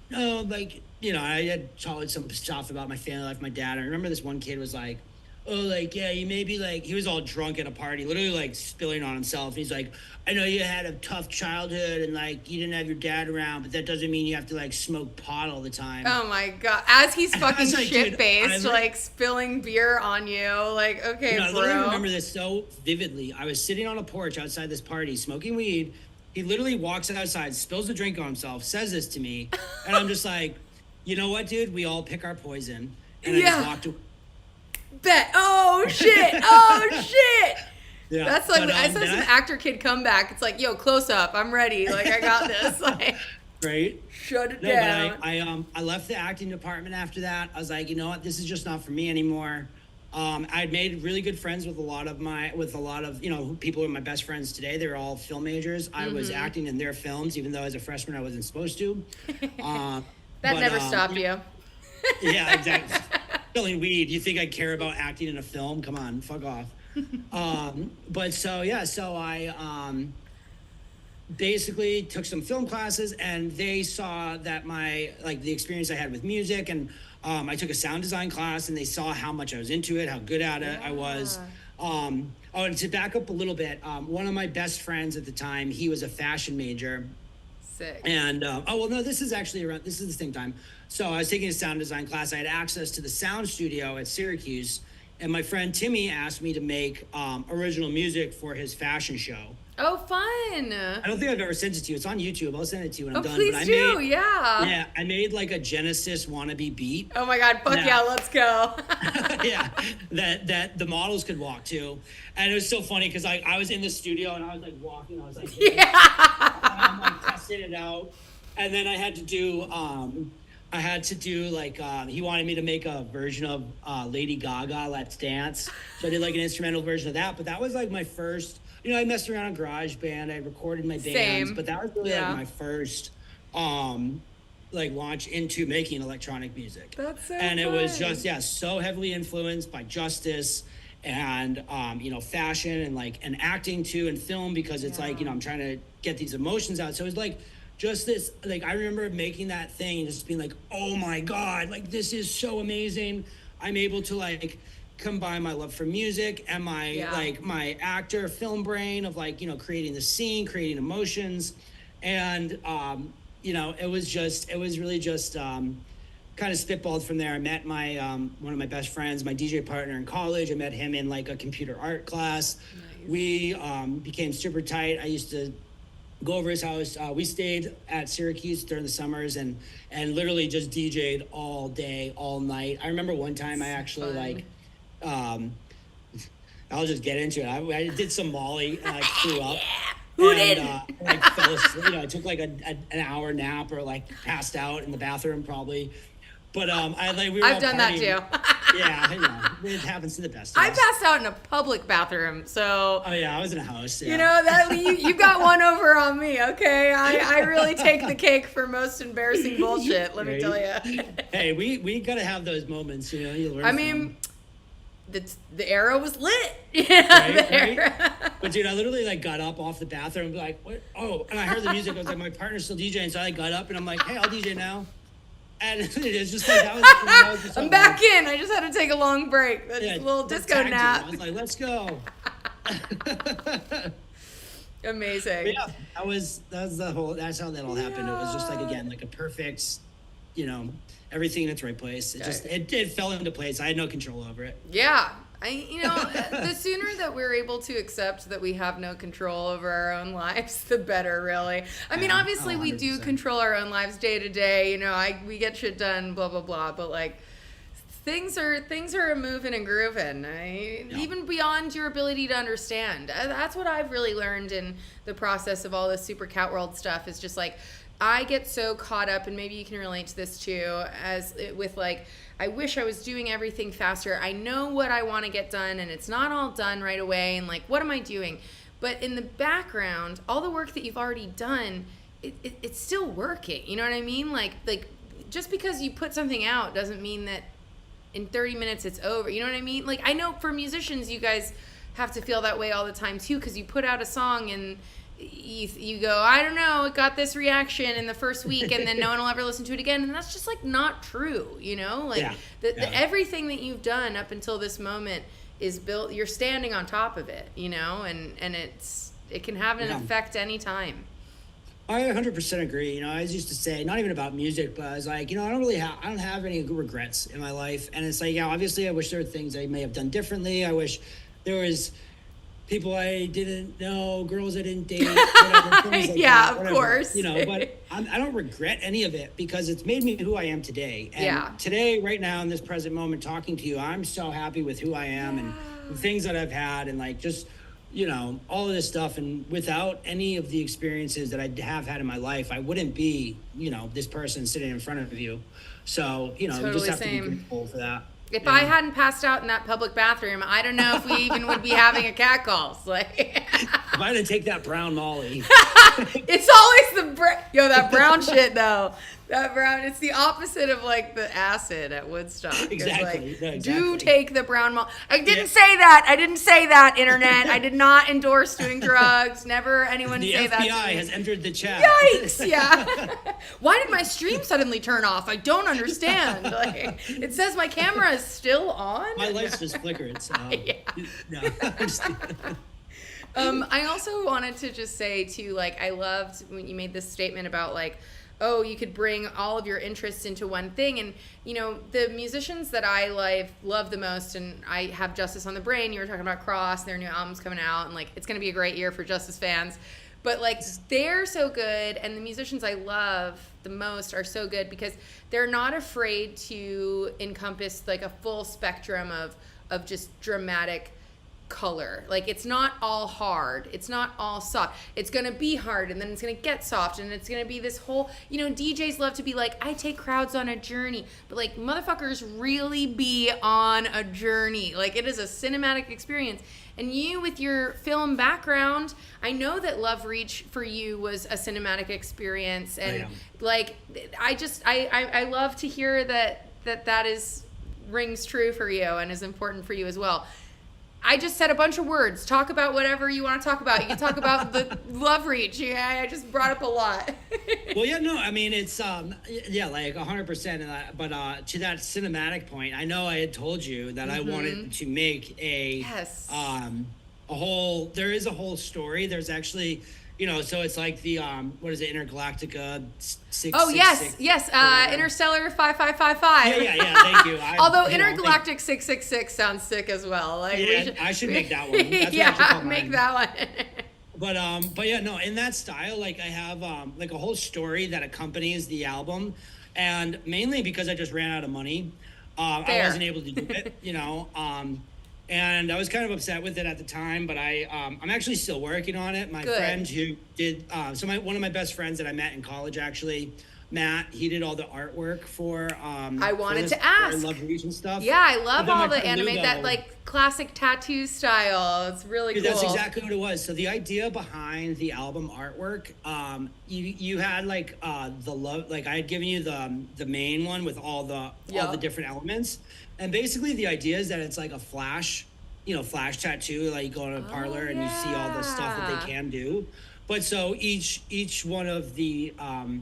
no, like. I had told some stuff about my family life, my dad. I remember this one kid was like, oh, like, yeah, you maybe like, he was all drunk at a party, literally like spilling on himself. He's like, I know you had a tough childhood and like you didn't have your dad around, but that doesn't mean you have to like smoke pot all the time. Oh my God. As he's fucking like, shit-faced, like spilling beer on you. Like, okay, I bro. literally remember this so vividly. I was sitting on a porch outside this party smoking weed. He literally walks outside, spills a drink on himself, says this to me, and I'm just like, you know what, dude? We all pick our poison. And I just walked away. Bet. Oh, shit. Oh, shit. Yeah. That's like, I saw some actor kid comeback. It's like, yo, close up. I'm ready. Like, I got this. Like, right? Shut it down. But I left the acting department after that. I was like, you know what? This is just not for me anymore. I'd made really good friends with a lot of people who are my best friends today. They're all film majors. I was acting in their films, even though as a freshman I wasn't supposed to. That never stopped you. Yeah, exactly. Selling weed. You think I care about acting in a film? Come on, fuck off. But so yeah, so I basically took some film classes, and they saw that the experience I had with music, and I took a sound design class, and they saw how much I was into it, how good at it I was. And to back up a little bit, one of my best friends at the time, he was a fashion major. Sick. And this is the same time. So I was taking a sound design class. I had access to the sound studio at Syracuse, and my friend Timmy asked me to make original music for his fashion show. Oh, fun. I don't think I've ever sent it to you. It's on YouTube. I'll send it to you when I'm done. Please do. Yeah, I made like a Genesis wannabe beat. Oh my God. Fuck yeah, let's go. Yeah, that the models could walk to. And it was so funny because I was in the studio and I was like walking. I was like, yeah. I'm like testing it out. And then I had to do he wanted me to make a version of Lady Gaga, Let's Dance. So I did like an instrumental version of that. But that was like my first, I messed around on GarageBand. I recorded my bands, but that was really like my first launch into making electronic music. That's so And fun. it was just, so heavily influenced by Justice and, fashion and acting too, and film, because it's I'm trying to get these emotions out. So it was like, just this, I remember making that thing and just being like, oh my God, this is so amazing. I'm able to combine my love for music and my my actor film brain of creating the scene, creating emotions. And it was really just kind of spitballed from there. I met my one of my best friends, my DJ partner in college. I met him in a computer art class. Nice. We became super tight. I used to go over his house. We stayed at Syracuse during the summers and literally just DJ'd all day, all night. I remember one time I actually I'll just get into it. I did some Molly and I threw up. Who didn't? Fell asleep. I took an hour nap or passed out in the bathroom probably. But I've done that too. Yeah, it happens to the best of I us. passed out in a public bathroom, so. Oh yeah, I was in a house. Yeah. That you got one over on me. Okay, I really take the cake for most embarrassing bullshit. Let me tell you. Hey, we gotta have those moments. You learn. I mean, the era was lit. Right? But dude, I literally got up off the bathroom and be like, what? Oh, and I heard the music. I was like, my partner's still DJing, so I got up and I'm like, hey, I'll DJ now. And it's just that was just I'm back in. I just had to take a long break. Just a little disco nap. I was like, let's go. Amazing. But yeah, that's how that all happened. It was just again, a perfect, everything in its right place. It fell into place. I had no control over it. Yeah. The sooner that we're able to accept that we have no control over our own lives, the better, really. I mean, obviously we do control our own lives day to day. We get shit done, blah, blah, blah. But things are moving and grooving. Even beyond your ability to understand. That's what I've really learned in the process of all this super cat world stuff is just I get so caught up, and maybe you can relate to this too, I wish I was doing everything faster. I know what I want to get done, and it's not all done right away, and what am I doing? But in the background, all the work that you've already done, it's still working. You know what I mean? Just because you put something out doesn't mean that in 30 minutes it's over. You know what I mean? I know for musicians, you guys have to feel that way all the time too, because you put out a song and you go, I don't know, it got this reaction in the first week and then no one will ever listen to it again, and that's just not true, everything that you've done up until this moment is built, you're standing on top of it, and it can have an effect anytime. I 100% agree. I used to say, not even about music, but I was I don't have any regrets in my life, and it's obviously I wish there were things I may have done differently. I wish there was people I didn't know, girls I didn't date, whatever, things like that, of course. But I don't regret any of it because it's made me who I am today. And today, right now, in this present moment, talking to you, I'm so happy with who I am and the things that I've had and just, all of this stuff. And without any of the experiences that I have had in my life, I wouldn't be, this person sitting in front of you. So, you just have to be grateful for that. If I hadn't passed out in that public bathroom, I don't know if we even would be having a cat call. If I didn't take that brown Molly. It's always that brown shit though. That brown, it's the opposite of like the acid at Woodstock. It's Exactly. like, No, exactly. do take the brown malt. I didn't say that. I didn't say that, internet. I did not endorse doing drugs. Never anyone The say that. FBI to me. has entered the chat. Yikes! Yeah. Why did my stream suddenly turn off? I don't understand. Like, it says my camera is still on. My lights just flickered. So. Yeah. No, I'm just- I also wanted to just say too, like, I loved when you made this statement about like, oh, you could bring all of your interests into one thing. And, you know, the musicians that I love the most, and I have Justice on the brain. You were talking about Cross, their new album's coming out, and like, it's going to be a great year for Justice fans. But like, they're so good, and the musicians I love the most are so good because they're not afraid to encompass like a full spectrum of just dramatic color. Like, it's not all hard, it's not all soft. It's gonna be hard, and then it's gonna get soft, and it's gonna be this whole, you know, DJs love to be like, I take crowds on a journey, but like, motherfuckers really be on a journey. Like, it is a cinematic experience. And you, with your film background, I know that Love Reach for you was a cinematic experience, and like, I love to hear that is rings true for you and is important for you as well. I just said a bunch of words. Talk about whatever you want to talk about. You can talk about the Love Reach. Yeah, I just brought up a lot. Well, yeah, no, I mean, it's, yeah, like 100%. But to that cinematic point, I know I had told you that I wanted to make there is a whole story. There's actually, you know, so it's like the, what is it, Intergalactica 666? Oh, yes, Interstellar 5555. Yeah, thank you. Although Intergalactic 666 sounds sick as well. Like, yeah, I should make that one. That's yeah, make that one. But yeah, no, in that style, like I have like a whole story that accompanies the album, and mainly because I just ran out of money, I wasn't able to do it, you know, and I was kind of upset with it at the time, but I'm actually still working on it. My friend who did, one of my best friends that I met in college, actually, Matt, he did all the artwork for, I wanted to ask. Love Reach and stuff. Yeah, I love all the anime, that like classic tattoo style. It's really cool. That's exactly what it was. So the idea behind the album artwork, you had like the love, like I had given you the main one with all the different elements, and basically the idea is that it's like a flash tattoo. Like you go to a parlor and you see all the stuff that they can do. But so each one of the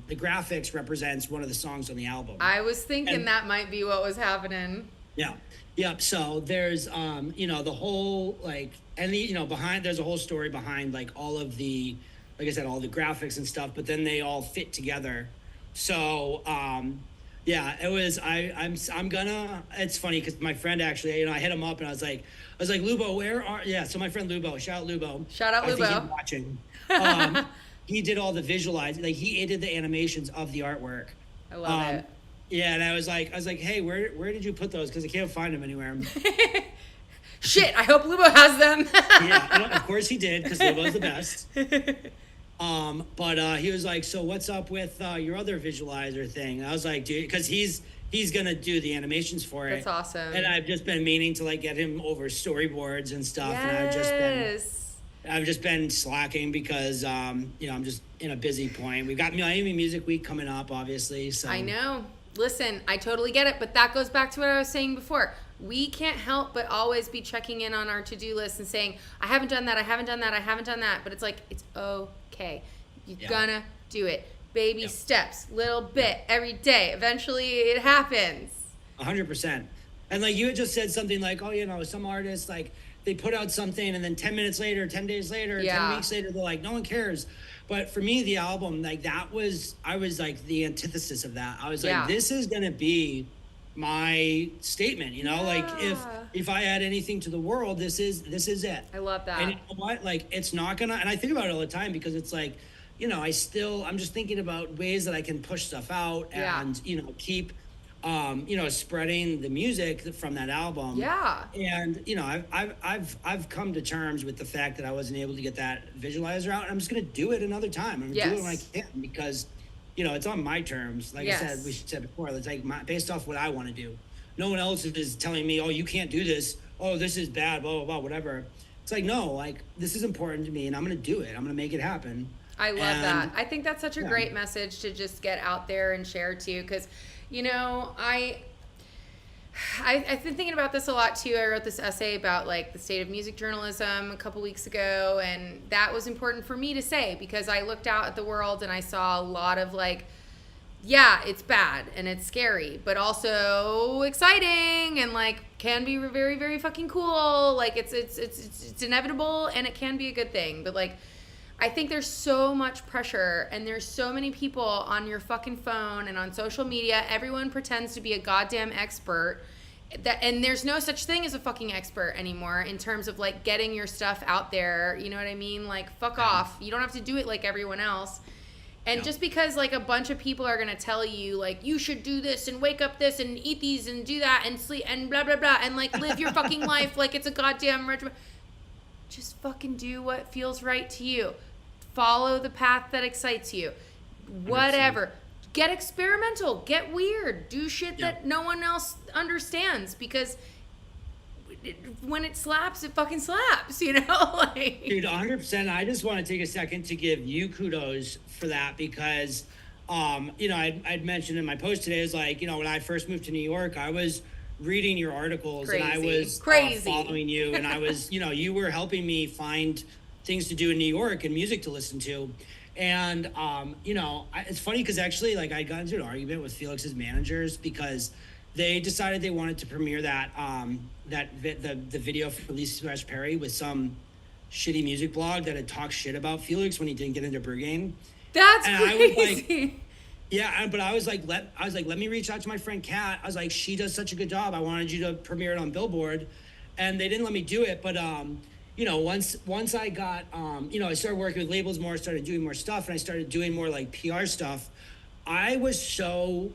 graphics represents one of the songs on the album. I was thinking that might be what was happening. Yeah. Yep. So there's the whole like, and there's a whole story behind like all of the, like I said, all the graphics and stuff, but then they all fit together. So yeah, it was, I'm gonna, it's funny because my friend actually, I hit him up and I was like, Lubo, so my friend Lubo, shout out Lubo. I think he's watching. He did all the visualizing, like he did the animations of the artwork. I love it. Yeah, and I was like, hey, where did you put those? Because I can't find them anywhere. Shit, I hope Lubo has them. Yeah, of course he did, because Lubo's the best. But he was like, so what's up with your other visualizer thing? And I was like, dude, because he's gonna do the animations for it. That's awesome. And I've just been meaning to like get him over storyboards and stuff. Yes. And I've just been slacking because I'm just in a busy point. We've got Miami Music Week coming up, obviously. So I know. Listen, I totally get it, but that goes back to what I was saying before. We can't help but always be checking in on our to-do list and saying, I haven't done that, I haven't done that, I haven't done that. But it's like, it's okay. You're gonna do it. Baby steps, little bit, every day. Eventually it happens. 100%. And like you had just said something like, oh, some artists, like, they put out something and then 10 minutes later, 10 days later, 10 weeks later, they're like, no one cares. But for me, the album, like I was like the antithesis of that. I was like, this is going to be my statement, like if I add anything to the world, this is it. I love that. And you know what? Like, it's not gonna, and I think about it all the time because it's like, I'm just thinking about ways that I can push stuff out and, keep, spreading the music from that album. Yeah. And, I've come to terms with the fact that I wasn't able to get that visualizer out. I'm just going to do it another time. I'm going to do it when I can because, it's on my terms. Like I said before, it's like based off what I want to do. No one else is telling me, oh, you can't do this. Oh, this is bad, blah, blah, blah, whatever. It's like, no, like this is important to me and I'm going to do it. I'm going to make it happen. I love that. I think that's such a great message to just get out there and share too, because, you know, I've been thinking about this a lot too. I wrote this essay about like the state of music journalism a couple weeks ago, and that was important for me to say because I looked out at the world and I saw a lot of like, yeah, it's bad and it's scary, but also exciting and like can be very, very fucking cool. Like it's inevitable and it can be a good thing, but like I think there's so much pressure and there's so many people on your fucking phone and on social media. Everyone pretends to be a goddamn expert. And there's no such thing as a fucking expert anymore in terms of like getting your stuff out there. You know what I mean? Like, fuck off. You don't have to do it like everyone else. And just because like a bunch of people are going to tell you like, you should do this and wake up this and eat these and do that and sleep and blah, blah, blah. And like live your fucking life like it's a goddamn regiment. Just fucking do what feels right to you. Follow the path that excites you. Whatever. Get experimental. Get weird. Do shit that no one else understands because when it slaps, it fucking slaps, you know? Like, dude, 100%. I just want to take a second to give you kudos for that because, you know, I'd mentioned in my post today is like, you know, when I first moved to New York, I was reading your articles and I was following you and I was, you know, you were helping me find things to do in New York and music to listen to. And, you know, it's funny because actually, like, I got into an argument with Felix's managers because they decided they wanted to premiere that, the video for Lisa Perry with some shitty music blog that had talked shit about Felix when he didn't get into Brigade. That's and crazy. I was like, yeah, but I was like, let me reach out to my friend Kat. I was like, she does such a good job. I wanted you to premiere it on Billboard, and they didn't let me do it. But you know, once I got, you know, I started working with labels more, started doing more stuff, and I started doing more like PR stuff. I was so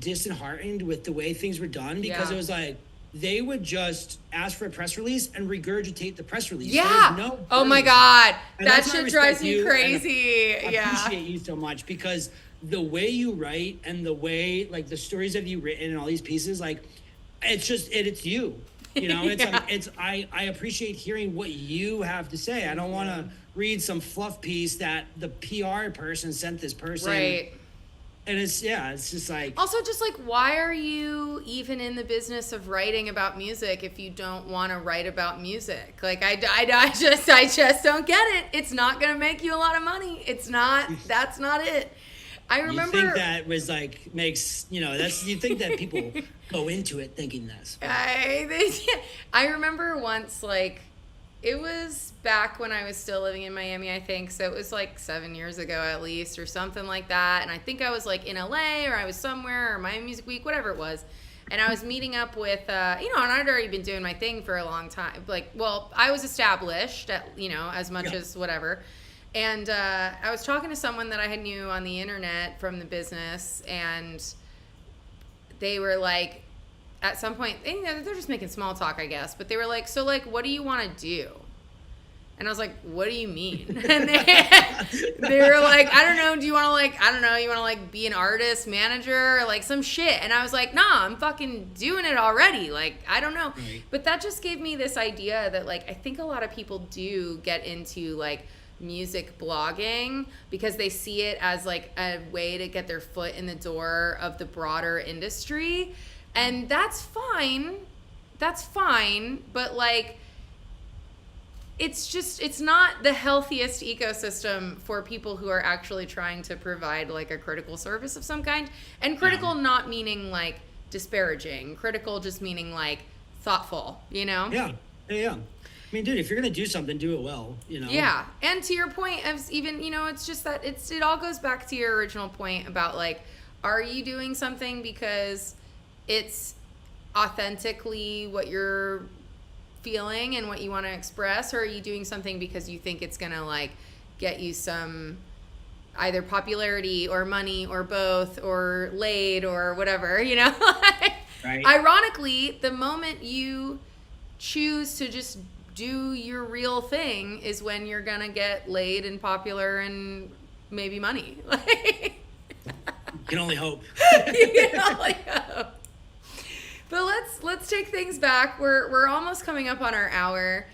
disheartened with the way things were done because it was like they would just ask for a press release and regurgitate the press release. Yeah. No oh my God. and that shit drives me crazy. I appreciate you so much because the way you write and the way like the stories that you've written and all these pieces, like it's just it's you. You know, it's I appreciate hearing what you have to say. I don't want to read some fluff piece that the PR person sent this person. Right. And it's just like. Also, just like, why are you even in the business of writing about music if you don't want to write about music? Like, I just don't get it. It's not going to make you a lot of money. It's not. That's not it. I remember. You think that was like makes, you know, you think that people go into it thinking this. I remember once, like, it was back when I was still living in Miami, I think. So it was like 7 years ago at least or something like that. And I think I was like in LA or I was somewhere or Miami Music Week, whatever it was. And I was meeting up with, you know, and I'd already been doing my thing for a long time. Like, well, I was established, you know, as much as whatever. And I was talking to someone that I had knew on the internet from the business, and they were like, at some point, you know, they're just making small talk, I guess, but they were like, so, like, what do you want to do? And I was like, what do you mean? And they were like, I don't know, do you want to, like, I don't know, you want to, like, be an artist, manager, or, like, some shit? And I was like, nah, I'm fucking doing it already. Like, I don't know. Right. But that just gave me this idea that, like, I think a lot of people do get into, like, music blogging because they see it as like a way to get their foot in the door of the broader industry, and that's fine, but like it's not the healthiest ecosystem for people who are actually trying to provide like a critical service of some kind. And critical not meaning like disparaging, critical just meaning like thoughtful, you know? Yeah. I mean, dude, if you're going to do something, do it well, you know? Yeah. And to your point, of even, you know, it's just that it all goes back to your original point about, like, are you doing something because it's authentically what you're feeling and what you want to express, or are you doing something because you think it's going to, like, get you some either popularity or money or both or laid or whatever, you know? Right. Ironically, the moment you choose to just do your real thing is when you're gonna get laid and popular and maybe money. You can only hope. You can only hope. But let's take things back. We're almost coming up on our hour.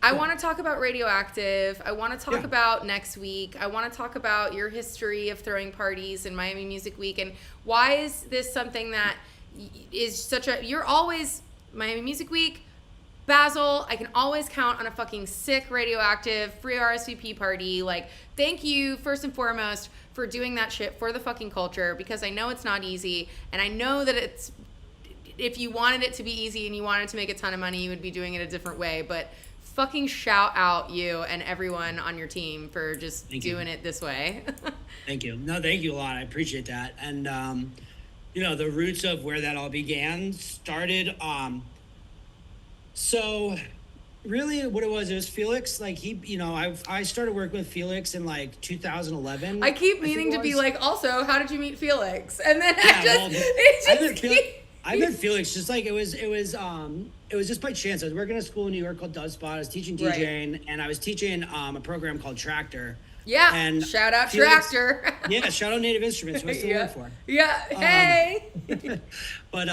I want to talk about Radioactive. I want to talk about next week. I want to talk about your history of throwing parties in Miami Music Week, and why is this something that is such a, you're always Miami Music Week, Basil, I can always count on a fucking sick Radioactive free RSVP party. Like, thank you first and foremost for doing that shit for the fucking culture, because I know it's not easy, and I know that it's, if you wanted it to be easy and you wanted to make a ton of money, you would be doing it a different way. But fucking shout out you and everyone on your team for just doing it this way. Thank you. No, thank you a lot. I appreciate that. And, the roots of where that all began started. So really what it was Felix. Like I started working with Felix in like 2011. I keep meaning to be like, also, how did you meet Felix? And then I met Felix just like it was just by chance. I was working at a school in New York called Dove Spot. I was teaching DJing, and I was teaching a program called Tractor. Yeah, and shout out Felix, Tractor. Yeah, shout out Native Instruments. Who I still work for. Yeah, hey. But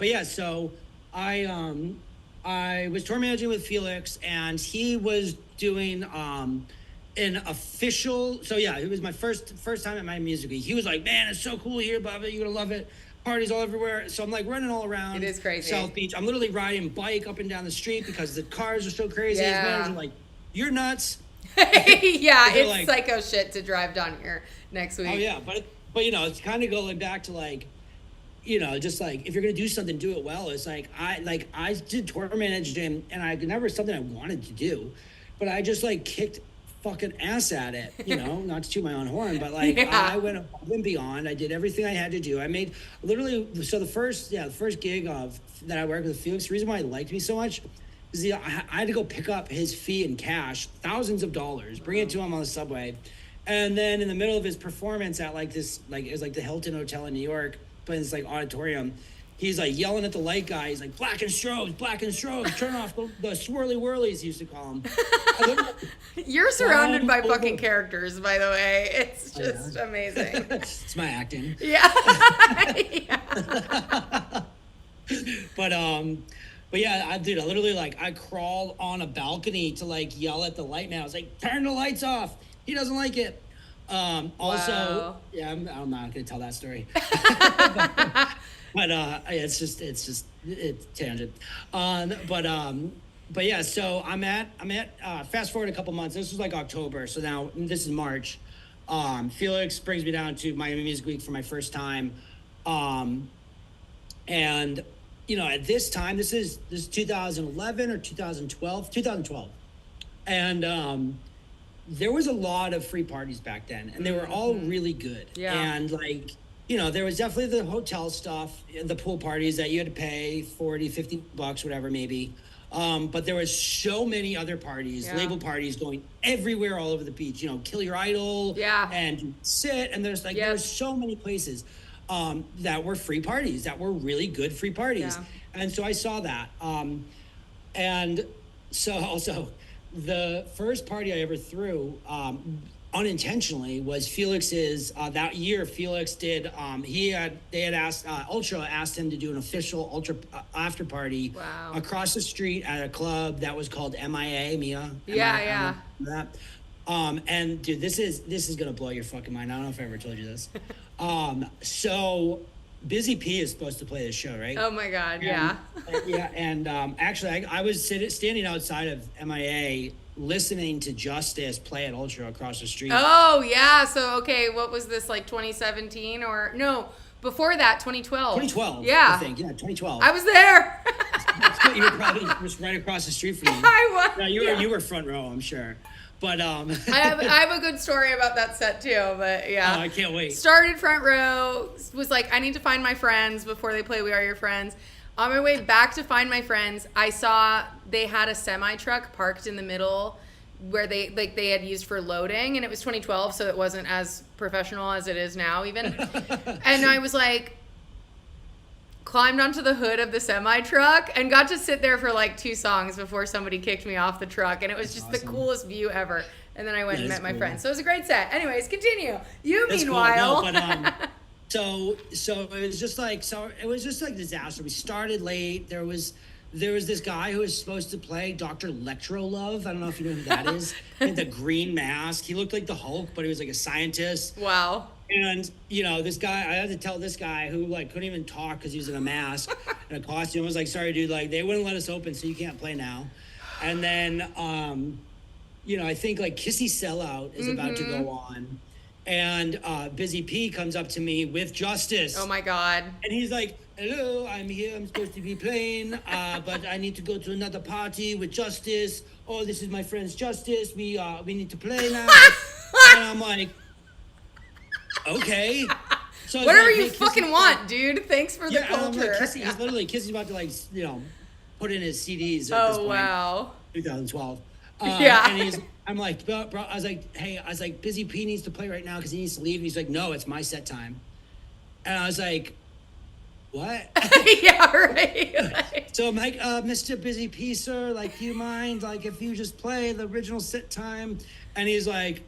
yeah, so I was tour managing with Felix, and he was doing an official. So yeah, it was my first time at my music week. He was like, "Man, it's so cool here, Bubba. You're gonna love it. Parties all everywhere." So I'm like running all around. It is crazy. South Beach. I'm literally riding bike up and down the street because the cars are so crazy. Yeah. His manager's like, "You're nuts." Yeah, it's like, psycho shit to drive down here next week. Oh yeah, but it's kind of going back to like, just like if you're gonna do something, do it well. It's like I did tour managing, and I never something I wanted to do, but I just like kicked fucking ass at it. Not to toot my own horn, but like I went above and beyond. I did everything I had to do. I made literally the first gig that I worked with Felix. The reason why he liked me so much is I had to go pick up his fee in cash, thousands of dollars, bring it to him on the subway, and then in the middle of his performance at like this, like it was like the Hilton Hotel in New York, but in this like auditorium, he's like yelling at the light guy. He's like, black and strobes, turn off the swirly whirlies, he used to call them. You're surrounded by fucking characters, by the way. It's just amazing. It's my acting. Yeah. But yeah, I literally I crawled on a balcony to like yell at the light man. I was like, turn the lights off. He doesn't like it. Also, yeah, I'm not gonna tell that story. But it's tangent. But yeah, so I'm at fast forward a couple months. This was like October, so now this is March. Felix brings me down to Miami Music Week for my first time, and at this time, this is 2011 or 2012, and there was a lot of free parties back then, and they were all really good. Yeah. And there was definitely the hotel stuff, the pool parties that you had to pay $40-$50, whatever, maybe. But there was so many other parties, label parties going everywhere all over the beach, Kill Your Idol. Yeah. And Sit. And there's there's so many places that were free parties, that were really good free parties. Yeah. And so I saw that. And so also the first party I ever threw, unintentionally, was Felix's. That year, Felix did. They had asked Ultra asked him to do an official Ultra after party across the street at a club that was called MIA. Yeah. That. And dude, this is gonna blow your fucking mind. I don't know if I ever told you this. So Busy P is supposed to play this show, right? Oh my God, yeah. Yeah, and actually, I was standing outside of MIA listening to Justice play at Ultra across the street. Oh yeah. So okay, what was this, like 2017 or no? Before that, 2012. 2012. Yeah. I think 2012. I was there. You were probably just right across the street from me. I was. No, you were front row, I'm sure. But I have a good story about that set too, but yeah. Oh, I can't wait. Started front row, was like, I need to find my friends before they play We Are Your Friends. On my way back to find my friends, I saw they had a semi truck parked in the middle where they had used for loading, and it was 2012, so it wasn't as professional as it is now even. And I was like, climbed onto the hood of the semi truck and got to sit there for like 2 songs before somebody kicked me off the truck, and it was just awesome. The coolest view ever. And then I went and met my friends. So it was a great set. Anyways, continue. Meanwhile. Cool. No, but so it was just like disaster. We started late. There was there was this guy who was supposed to play Dr. Electrolove. I don't know if you know who that is. He had the green mask. He looked like the Hulk, but he was like a scientist. Wow. And, this guy, I had to tell this guy who, like, couldn't even talk because he was in a mask and a costume. I was like, sorry, dude, like, they wouldn't let us open, so you can't play now. And then, I think, like, Kissy Sellout is about to go on. And Busy P comes up to me with Justice. Oh, my God. And he's like, hello, I'm here. I'm supposed to be playing, but I need to go to another party with Justice. Oh, this is my friend's Justice. We need to play now. And I'm like, okay. So whatever like, you fucking want, dude. Thanks for the culture. Like, he's literally Kissy's about to, like, put in his CDs at this point. Wow. 2012. Yeah. And I'm like, bro, I was like, Busy P needs to play right now because he needs to leave. And he's like, no, it's my set time. And I was like, what? Yeah, right. So I'm like, Mr. Busy P, sir, like, do you mind, like, if you just play the original set time? And he's like,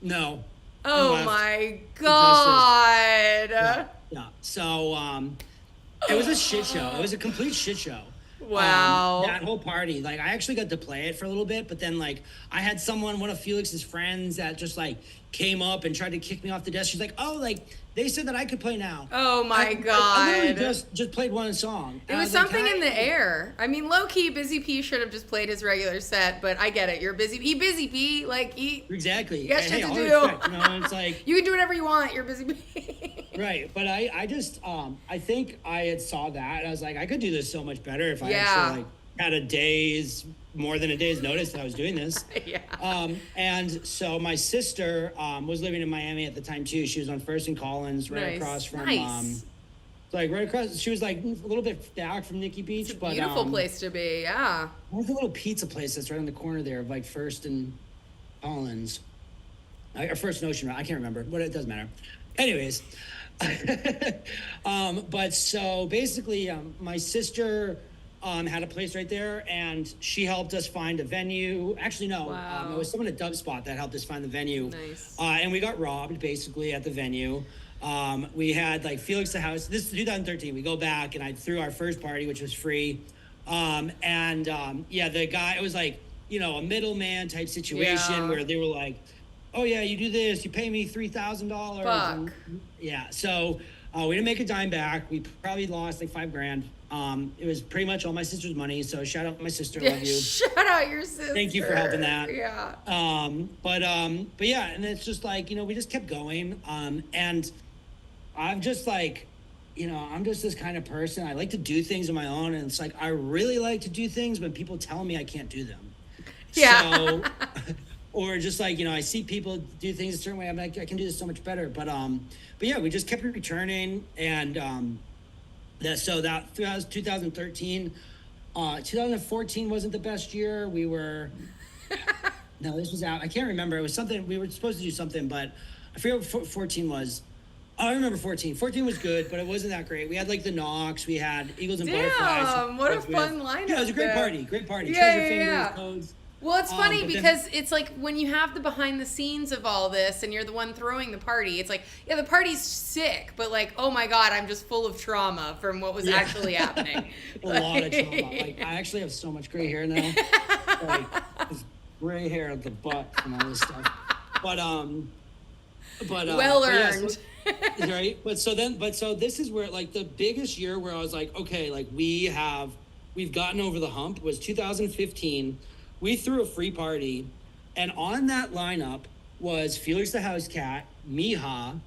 no. Oh my God. Yeah. So it was a shit show. It was a complete shit show. Wow. That whole party. Like, I actually got to play it for a little bit, but then, like, I had one of Felix's friends that just, like, came up and tried to kick me off the desk. She's like, oh, like, they said that I could play now. Oh my God. I literally just played one song. It was something in the air. I mean, low key, Busy P should have just played his regular set, but I get it. You're Busy P. Like, exactly. You got shit to do. Respect, it's like you can do whatever you want. You're Busy P. Right, but I just I think I had saw that and I was like, I could do this so much better if I actually, like, had more than a day's notice that I was doing this. Yeah. And so my sister was living in Miami at the time too. She was on First and Collins, right across from right across. She was like a little bit back from Nikki Beach, it's a beautiful place to be. Yeah. Where's the little pizza place that's right on the corner there of, like, First and Collins, or First and Ocean? I can't remember, but it doesn't matter. Anyways, but so basically, my sister had a place right there, and she helped us find a venue. Actually, no, it was someone at Dub Spot that helped us find the venue. Nice. And we got robbed basically at the venue. We had, like, Felix the House. This is 2013. We go back, and I threw our first party, which was free. The guy, it was like, a middleman type situation where they were like, oh yeah, you do this, you pay me $3,000. Fuck. Yeah. So we didn't make a dime back. We probably lost like $5,000. It was pretty much all my sister's money. So shout out my sister. Love you. Shout out your sister. Thank you for helping that. Yeah. But yeah, and it's just like, we just kept going. And I'm just like, I'm just this kind of person. I like to do things on my own. And it's like, I really like to do things when people tell me I can't do them. Yeah. So, or just like, I see people do things a certain way. I'm like, I can do this so much better. But yeah, we just kept returning. And that throughout 2013, 2014 wasn't the best year. We were, no, this was out. I can't remember. It was something, we were supposed to do something, but I forget what 14 was. Oh, I remember 14. 14 was good, but it wasn't that great. We had, like, the Knocks. We had Eagles and Butterflies. Damn, what a fun lineup. Yeah, it was a great party. Great party. Yeah, Treasure Fingers, Codes. Well, it's funny because it's like when you have the behind the scenes of all this and you're the one throwing the party, it's like, yeah, the party's sick, but like, oh my God, I'm just full of trauma from what was actually happening. A lot of trauma. Like, I actually have so much gray hair now. Like, this gray hair at the butt and all this stuff. But well earned. Yeah, right. But so this is where, like, the biggest year where I was like, okay, like, we've gotten over the hump was 2015. We threw a free party, and on that lineup was Felix the House Cat, Miha,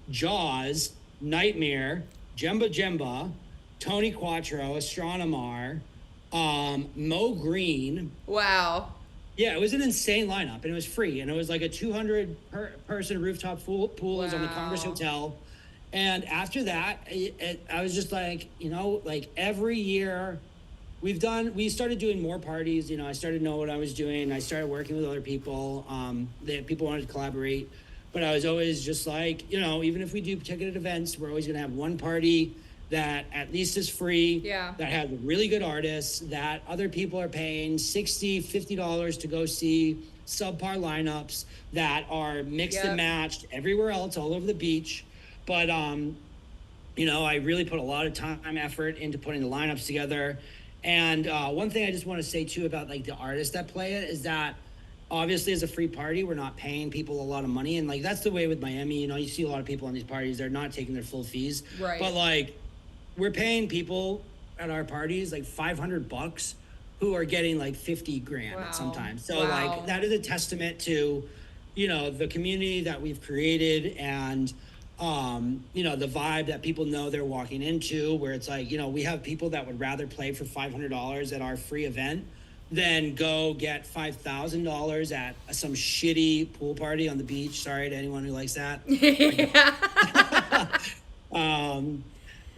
Jaws, Nightmare, Jemba, Tony Quattro, Astronomar, Mo Green. Wow. Yeah, it was an insane lineup, and it was free, and it was like a 200-person rooftop pool. It was on the Congress Hotel. And after that, I was just like, like, every year we started doing more parties. I started to know what I was doing. I started working with other people. People wanted to collaborate, but I was always just like, even if we do ticketed events, we're always going to have one party that at least is free, that has really good artists, that other people are paying $60, $50 to go see, subpar lineups that are mixed and matched everywhere else, all over the beach. But, I really put a lot of time, effort into putting the lineups together. And one thing I just want to say too about like the artists that play it is that obviously as a free party, we're not paying people a lot of money, and like that's the way with Miami. You know, you see a lot of people on these parties; they're not taking their full fees. Right. But like, we're paying people at our parties like $500 who are getting like 50 grand Wow. sometimes. So Wow. like that is a testament to, you know, the community that we've created, and you know, the vibe that people know they're walking into, where it's like, you know, we have people that would rather play for $500 at our free event than go get $5,000 at some shitty pool party on the beach. Sorry to anyone who likes that. Yeah.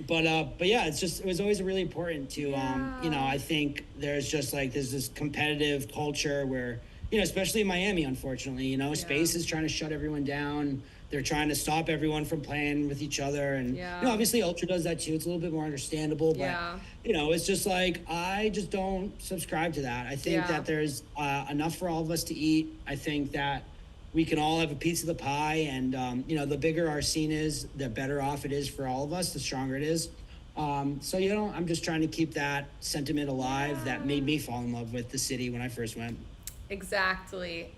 But yeah, it was always really important to, Yeah. you know, I think there's this competitive culture where, you know, especially in Miami, unfortunately, you know, Space is trying to shut everyone down. They're trying to stop everyone from playing with each other. And, you know, obviously Ultra does that too. It's a little bit more understandable, but, you know, it's just like, I just don't subscribe to that. I think that there's enough for all of us to eat. I think that we can all have a piece of the pie, and, you know, the bigger our scene is, the better off it is for all of us, the stronger it is. So, you know, I'm just trying to keep that sentiment alive that made me fall in love with the city when I first went. Exactly.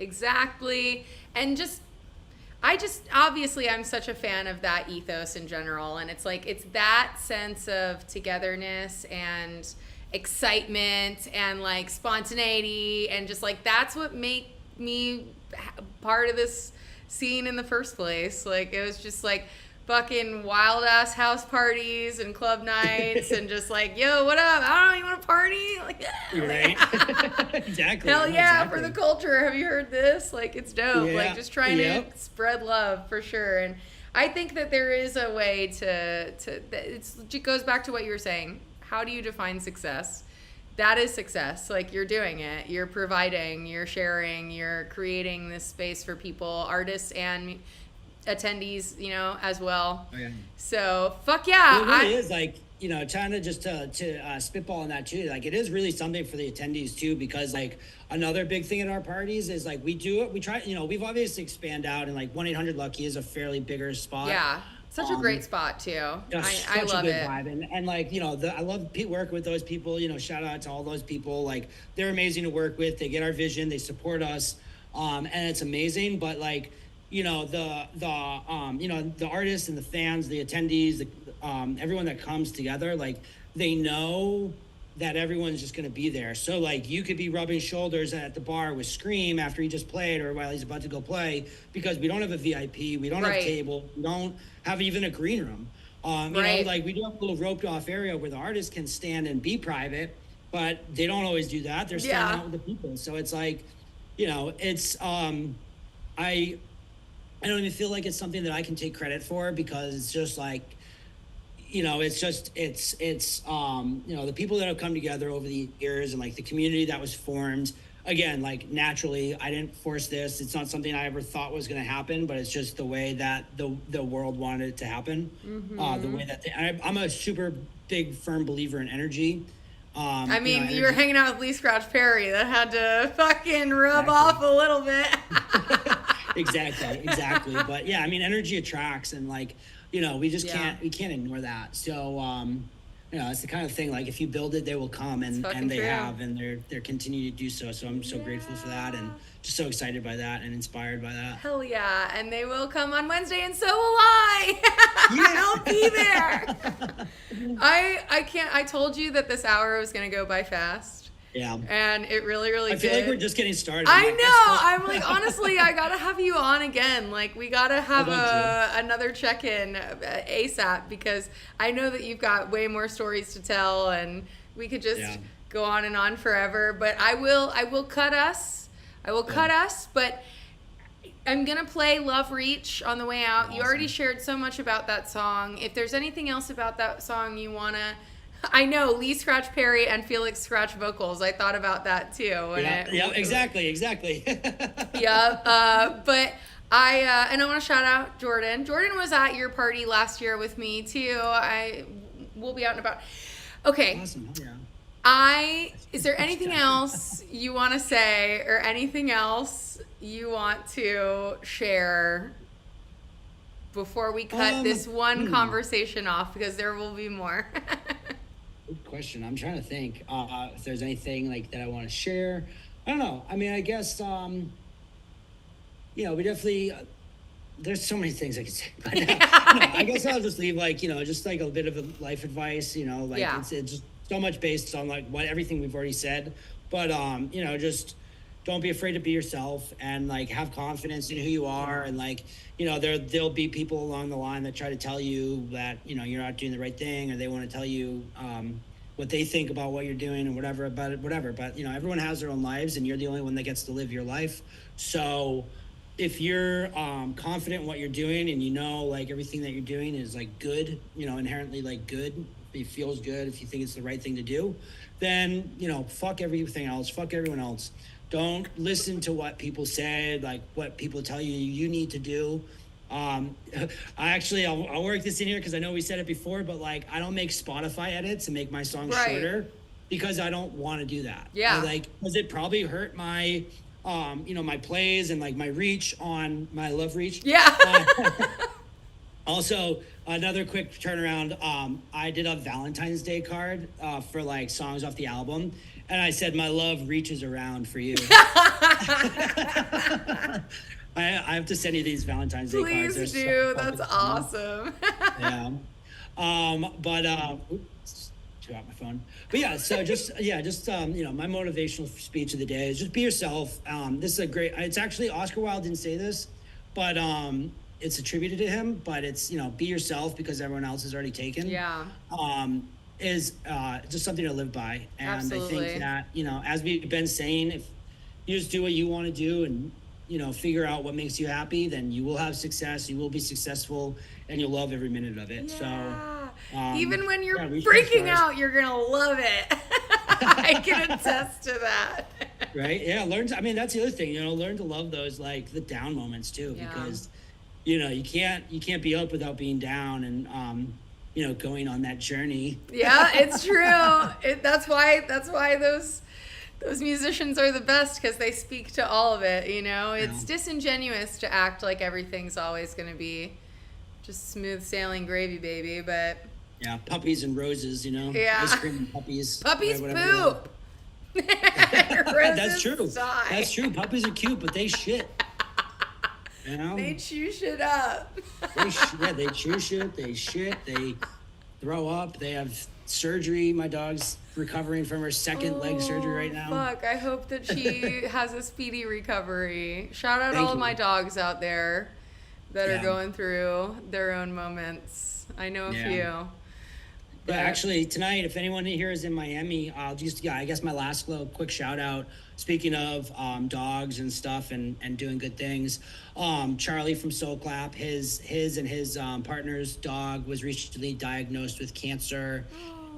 And obviously I'm such a fan of that ethos in general. And it's like, it's that sense of togetherness and excitement and like spontaneity. And just like, that's what make me part of this scene in the first place. Like, it was just like fucking wild ass house parties and club nights and just like, yo, what up? I don't know, you want to party? Like, yeah. Right. Exactly. Hell yeah, exactly. for the culture. Have you heard this? Like, it's dope. Yeah. Like, just trying to spread love for sure. And I think that there is a way it goes back to what you were saying. How do you define success? That is success. Like, you're doing it. You're providing, you're sharing, you're creating this space for people, artists and attendees, you know, as well. Oh, yeah. So, fuck yeah. Well, it really is like, you know, trying to just to spitball on that too. Like, it is really something for the attendees too, because like another big thing at our parties is like we try, you know, we've obviously expand out, and like 1-800-Lucky is a fairly bigger spot. Yeah. Such a great spot too. I love it. Vibe. And like, you know, I love working with those people. You know, shout out to all those people. Like, they're amazing to work with. They get our vision. They support us, and it's amazing. But like, you know, you know, the artists and the fans, the attendees, everyone that comes together, like, they know that everyone's just going to be there. So like, you could be rubbing shoulders at the bar with Scream after he just played, or while he's about to go play, because we don't have a VIP, we don't have table, we don't have even a green room. You know, like, we do have a little roped off area where the artists can stand and be private, but they don't always do that. They're standing out with the people. So it's like, you know, it's I don't even feel like it's something that I can take credit for, because it's just like, you know, it's you know, the people that have come together over the years, and like the community that was formed. Again, like, naturally, I didn't force this. It's not something I ever thought was going to happen, but it's just the way that the world wanted it to happen. The way that I'm a super big, firm believer in energy. I mean, you were hanging out with Lee Scratch Perry. That had to fucking rub off a little bit. Exactly. But yeah, I mean, energy attracts, and like, you know, we just can't ignore that. So, you know, it's the kind of thing, like, if you build it, they will come, and they true. have, and they're continuing to do so. So I'm so grateful for that, and just so excited by that and inspired by that. Hell yeah. And they will come on Wednesday, and so will I. I'll be there. I told you that this hour was going to go by fast. Yeah. And it really, really did. I feel like we're just getting started. I know. I'm like, honestly, I got to have you on again. Like, we got to have another check-in ASAP, because I know that you've got way more stories to tell, and we could just go on and on forever. But I will cut us. But I'm going to play Love Reach on the way out. Awesome. You already shared so much about that song. If there's anything else about that song you want to... I know, Lee Scratch Perry and Felix Scratch vocals. I thought about that too. Exactly. But I want to shout out Jordan. Jordan was at your party last year with me too. We'll be out and about. Okay. Awesome. Yeah. Is there anything else you want to say, or anything else you want to share before we cut this one conversation off, because there will be more? Good question. I'm trying to think if there's anything like that I want to share. I don't know. I mean, I guess we definitely. There's so many things I could say, but I guess I'll just leave like just like a bit of a life advice. Like Yeah. it's just so much based on like what everything we've already said, but just don't be afraid to be yourself and like have confidence in who you are, and like there'll be people along the line that try to tell you that you're not doing the right thing, or they want to tell you what they think about what you're doing and whatever about it, whatever. But everyone has their own lives, and you're the only one that gets to live your life. So if you're confident in what you're doing, and like everything that you're doing is like good, inherently like good, it feels good, if you think it's the right thing to do, then fuck everything else, fuck everyone else. Don't listen to what people said, like what people tell you need to do. I'll work this in here because I know we said it before, but like I don't make Spotify edits and make my songs shorter because I don't want to do that. Yeah. Because it probably hurt my my plays and like my reach on my love reach. Yeah. Also, another quick turnaround. I did a Valentine's Day card for like songs off the album, and I said my love reaches around for you. I have to send you these Valentine's Day cards. Please do. That's awesome. Yeah. Oops, dropped my phone. But yeah, so just my motivational speech of the day is just be yourself. This is a great. It's actually Oscar Wilde didn't say this, but it's attributed to him. But it's be yourself because everyone else is already taken. Yeah. Is just something to live by, and Absolutely. I think that as we've been saying, if you just do what you want to do and figure out what makes you happy, then you will have success, you will be successful, and you'll love every minute of it. Yeah. So even when you're freaking out, you're gonna love it. I can attest to that. Right? Yeah, that's the other thing, learn to love those like the down moments too, because you can't be up without being down, and going on that journey. Yeah, it's true. That's why those musicians are the best, because they speak to all of it. It's disingenuous to act like everything's always going to be just smooth sailing gravy, baby. But yeah, puppies and roses, Yeah. ice cream and puppies. Puppies poop. That's true. Die. That's true. Puppies are cute, but they shit. They chew shit up. They chew shit, they shit, they throw up, they have surgery. My dog's recovering from her second leg surgery right now. Fuck, I hope that she has a speedy recovery. Shout out Thank all you. my dogs out there that are going through their own moments. I know a few. But actually, tonight, if anyone here is in Miami, I'll just, I guess my last little quick shout out. Speaking of dogs and stuff and doing good things, Charlie from Soul Clap, his and his partner's dog was recently diagnosed with cancer.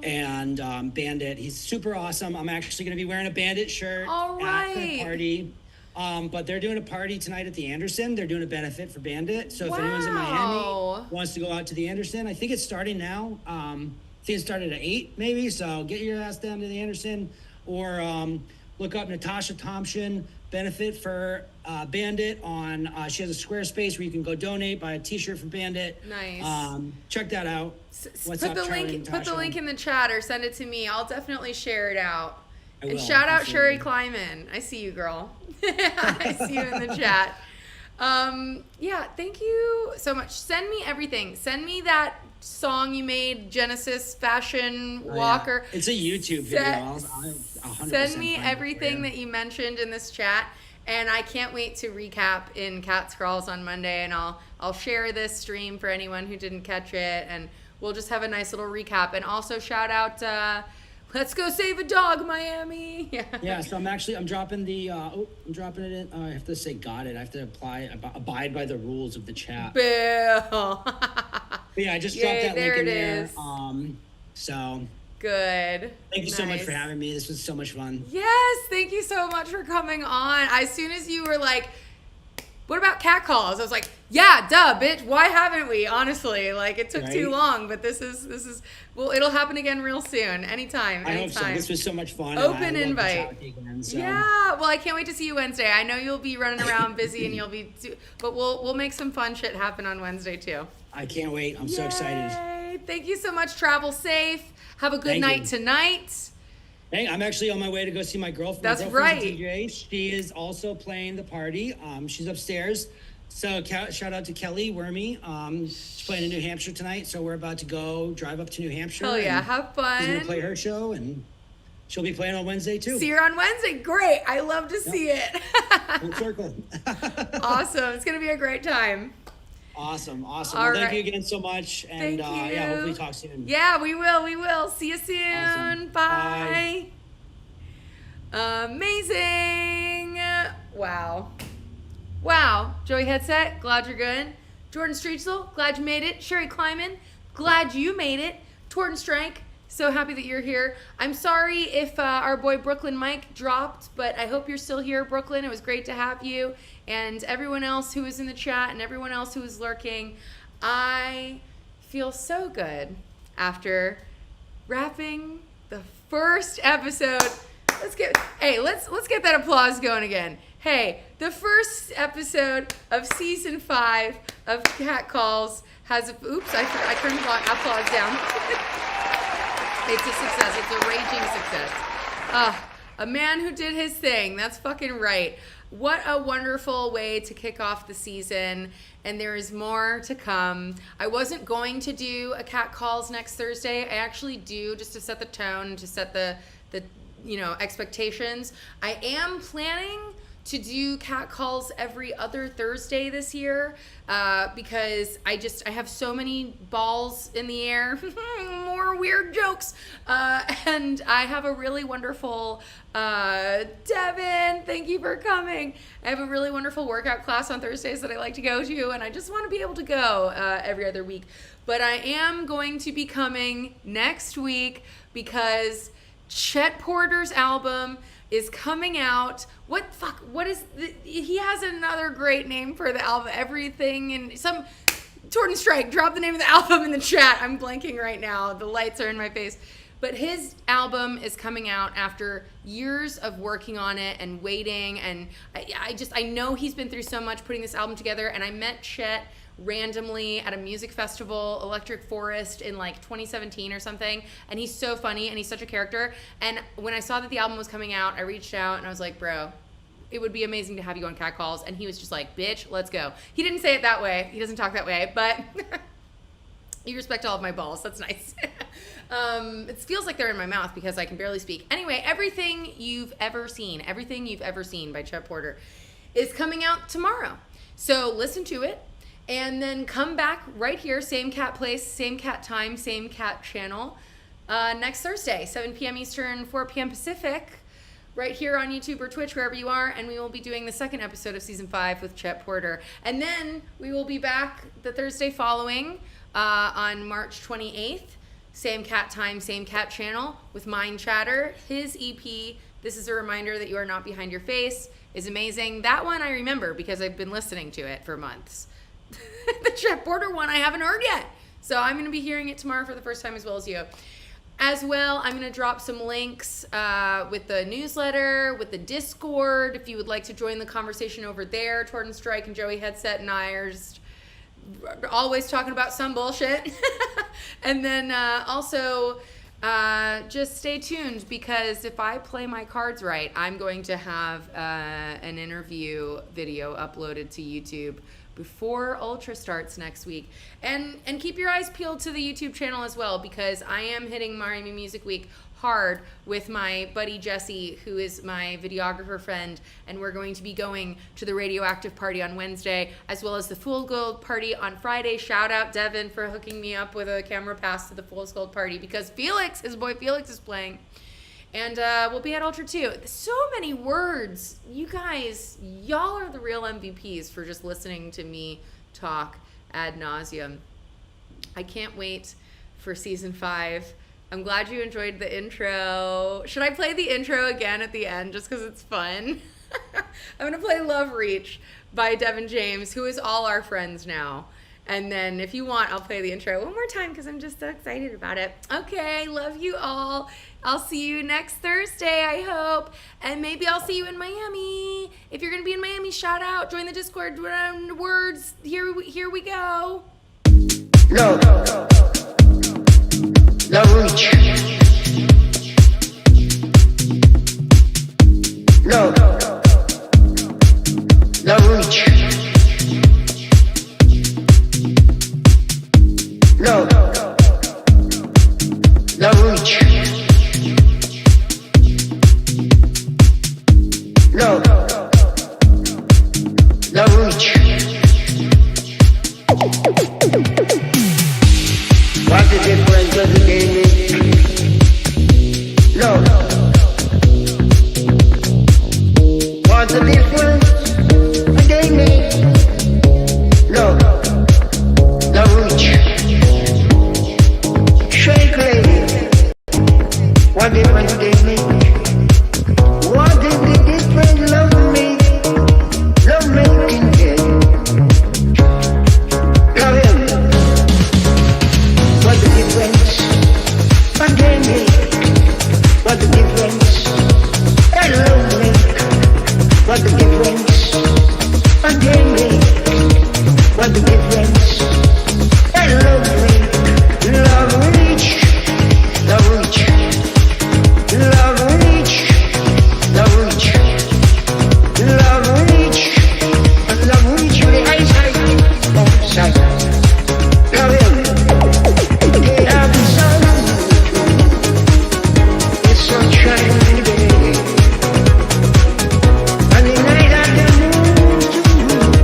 And Bandit, he's super awesome. I'm actually going to be wearing a Bandit shirt at the party. But they're doing a party tonight at the Anderson. They're doing a benefit for Bandit. So if anyone's in Miami wants to go out to the Anderson, I think it's starting now. I think it started at 8 maybe. So get your ass down to the Anderson, or look up Natasha Thompson benefit for Bandit on. She has a Squarespace where you can go donate, buy a T-shirt for Bandit. Nice. Check that out. Put the link in the chat or send it to me. I'll definitely share it out. I And will, shout out absolutely. Sherry Kleiman. I see you, girl. I see you in the chat. Yeah, thank you so much. Send me everything. Send me that song you made, Genesis Fashion Walker. It's a YouTube video. I'll 100% Send me find it for everything you. that you mentioned in this chat, and I can't wait to recap in Cat Scrawls on Monday, and I'll share this stream for anyone who didn't catch it, and we'll just have a nice little recap. And also shout out Let's Go Save a Dog, Miami. Yeah, so I'm dropping the I'm dropping it in. I have to say got it. I have to abide by the rules of the chat. Bill. But yeah, I just dropped that link in there. Is. So Good. thank you so much for having me. This was so much fun. Yes, thank you so much for coming on. As soon as you were like, what about cat calls? I was like, yeah, duh, bitch. Why haven't we? Honestly, like it took too long, but this is well, it'll happen again real soon. Anytime. I hope so. This was so much fun. Open invite. Again, so. Yeah. Well, I can't wait to see you Wednesday. I know you'll be running around busy and but we'll make some fun shit happen on Wednesday too. I can't wait. I'm so excited. Thank you so much. Travel safe. Have a good Thank night you. tonight. Hey, I'm actually on my way to go see my girlfriend. That's My girlfriend's a right. DJ. She is also playing the party. She's upstairs. So shout out to Kelly Wormy. She's playing in New Hampshire tonight. So we're about to drive up to New Hampshire. Oh yeah, have fun. She's gonna play her show, and she'll be playing on Wednesday too. See you on Wednesday. Great. I love to see it. Full circle. Awesome. It's gonna be a great time. Awesome. All Well, right. thank you again so much. And Thank you. yeah, hopefully talk soon. Yeah, we will. See you soon. Awesome. Bye. Amazing. Wow. Joey Headset, glad you're good. Jordan Streetsel, glad you made it. Sherry Kleiman, glad you made it. Torton Strike, so happy that you're here. I'm sorry if our boy Brooklyn Mike dropped, but I hope you're still here, Brooklyn. It was great to have you. And everyone else who was in the chat and everyone else who was lurking. I feel so good after wrapping the first episode. Let's get that applause going again. Hey, the first episode of season 5 of Cat Calls has I turned the applause down. It's a success. It's a raging success. A man who did his thing. That's fucking right. What a wonderful way to kick off the season, and there is more to come. I wasn't going to do a Cat Calls next Thursday. I actually do, just to set the tone, to set the expectations. I am planning to do Cat Calls every other Thursday this year because I have so many balls in the air, more weird jokes, and I have a really wonderful Devon, thank you for coming. I have a really wonderful workout class on Thursdays that I like to go to, and I just want to be able to go every other week. But I am going to be coming next week because Chet Porter's album is coming out. He has another great name for the album. Everything and some Torton Strike, drop the name of the album in the chat. I'm blanking right now. The lights are in my face. But his album is coming out after years of working on it and waiting. And I know he's been through so much putting this album together. And I met Chet randomly at a music festival, Electric Forest, in like 2017 or something, and he's so funny and he's such a character. And when I saw that the album was coming out, I reached out and I was like, bro, it would be amazing to have you on Cat Calls. And he was just like, bitch, let's go. He didn't say it that way, he doesn't talk that way, but you respect all of my balls. That's nice. It feels like they're in my mouth because I can barely speak. Anyway, everything you've ever seen by Chet Porter is coming out tomorrow, so listen to it. And then come back right here, same cat place, same cat time, same cat channel, next Thursday, 7 p.m. Eastern, 4 p.m. Pacific, right here on YouTube or Twitch, wherever you are. And we will be doing the second episode of Season 5 with Chet Porter. And then we will be back the Thursday following on March 28th, same cat time, same cat channel with Mind Chatter. His EP, This Is a Reminder That You Are Not Behind Your Face, is amazing. That one I remember because I've been listening to it for months. The Chet Porter one I haven't heard yet, so I'm going to be hearing it tomorrow for the first time as well as you. As well, I'm going to drop some links with the newsletter, with the Discord, if you would like to join the conversation over there. Torton Strike and Joey Headset and I are just always talking about some bullshit. And then also just stay tuned, because if I play my cards right, I'm going to have an interview video uploaded to YouTube before Ultra starts next week. And keep your eyes peeled to the YouTube channel as well, because I am hitting Miami Music Week hard with my buddy Jesse, who is my videographer friend, and we're going to be going to the Radioactive Party on Wednesday, as well as the Fool's Gold Party on Friday. Shout out Devon for hooking me up with a camera pass to the Fool's Gold Party, because his boy Felix is playing. And we'll be at Ultra too. So many words. You guys, y'all are the real MVPs for just listening to me talk ad nauseum. I can't wait for season 5. I'm glad you enjoyed the intro. Should I play the intro again at the end just because it's fun? I'm going to play Love Reach by Devon James, who is all our friends now. And then if you want, I'll play the intro one more time because I'm just so excited about it. Okay, love you all. I'll see you next Thursday, I hope. And maybe I'll see you in Miami. If you're going to be in Miami, shout out. Join the Discord. Words. Here we go. Yo. love reach. Love, love reach. Love, love reach. Love, love reach. What's the difference of the game? Love. What's the difference of the game? Love, love reach. Shake lady. What difference do they make? What is the difference love make? Love making it. Love him. What the difference? What they make? What the difference? That love make. What the difference? What they make? What the difference? That love make. Love reach. Love reach. Love reach. Love reach. Love reach. Love reach with the eyesight. Outside. Love him. They have the sun. It's sunshine in the day. And the night at the moon too.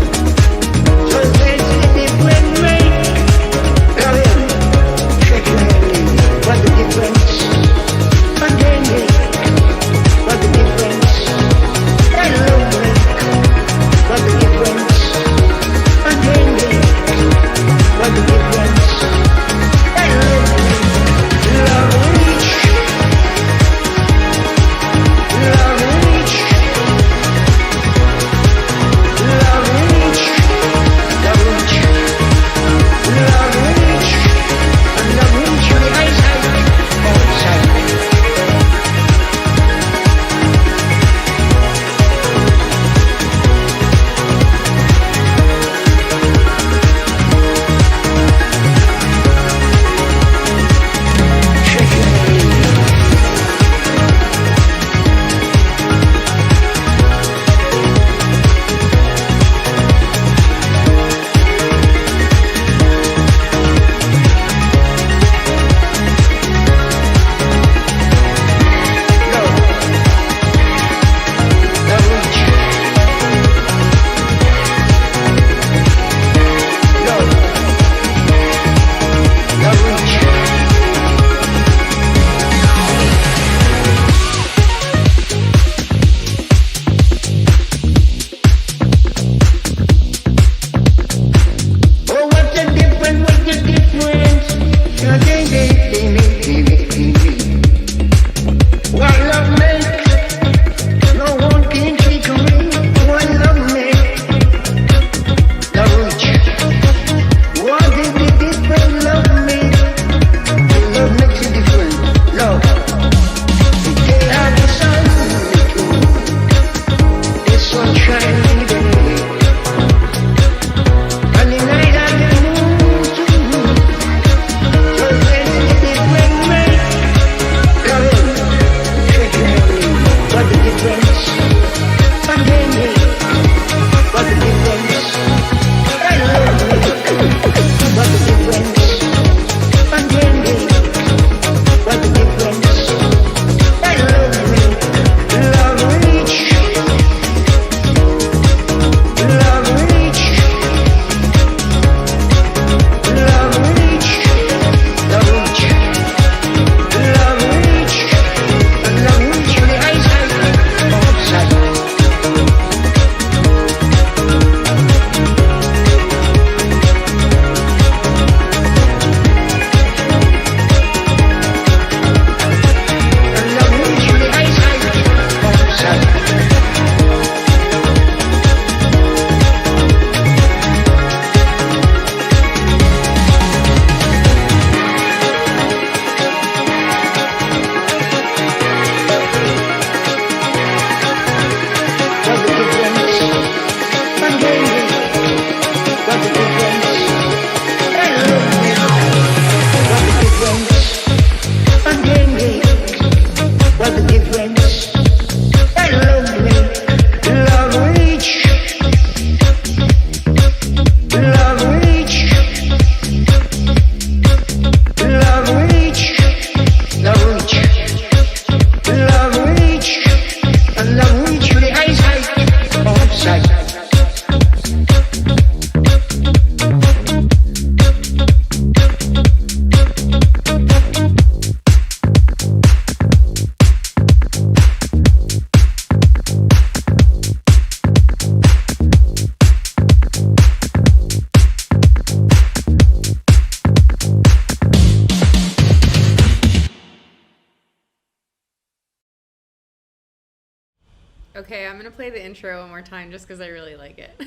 Okay, I'm gonna play the intro one more time just because I really like it.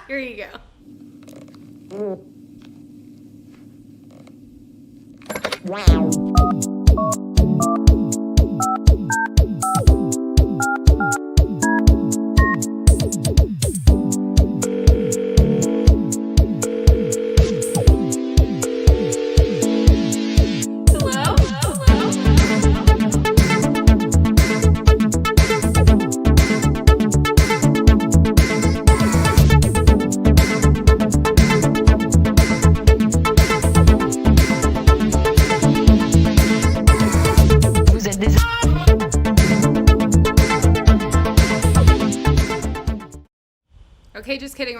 Here you go. Wow. Okay, just kidding.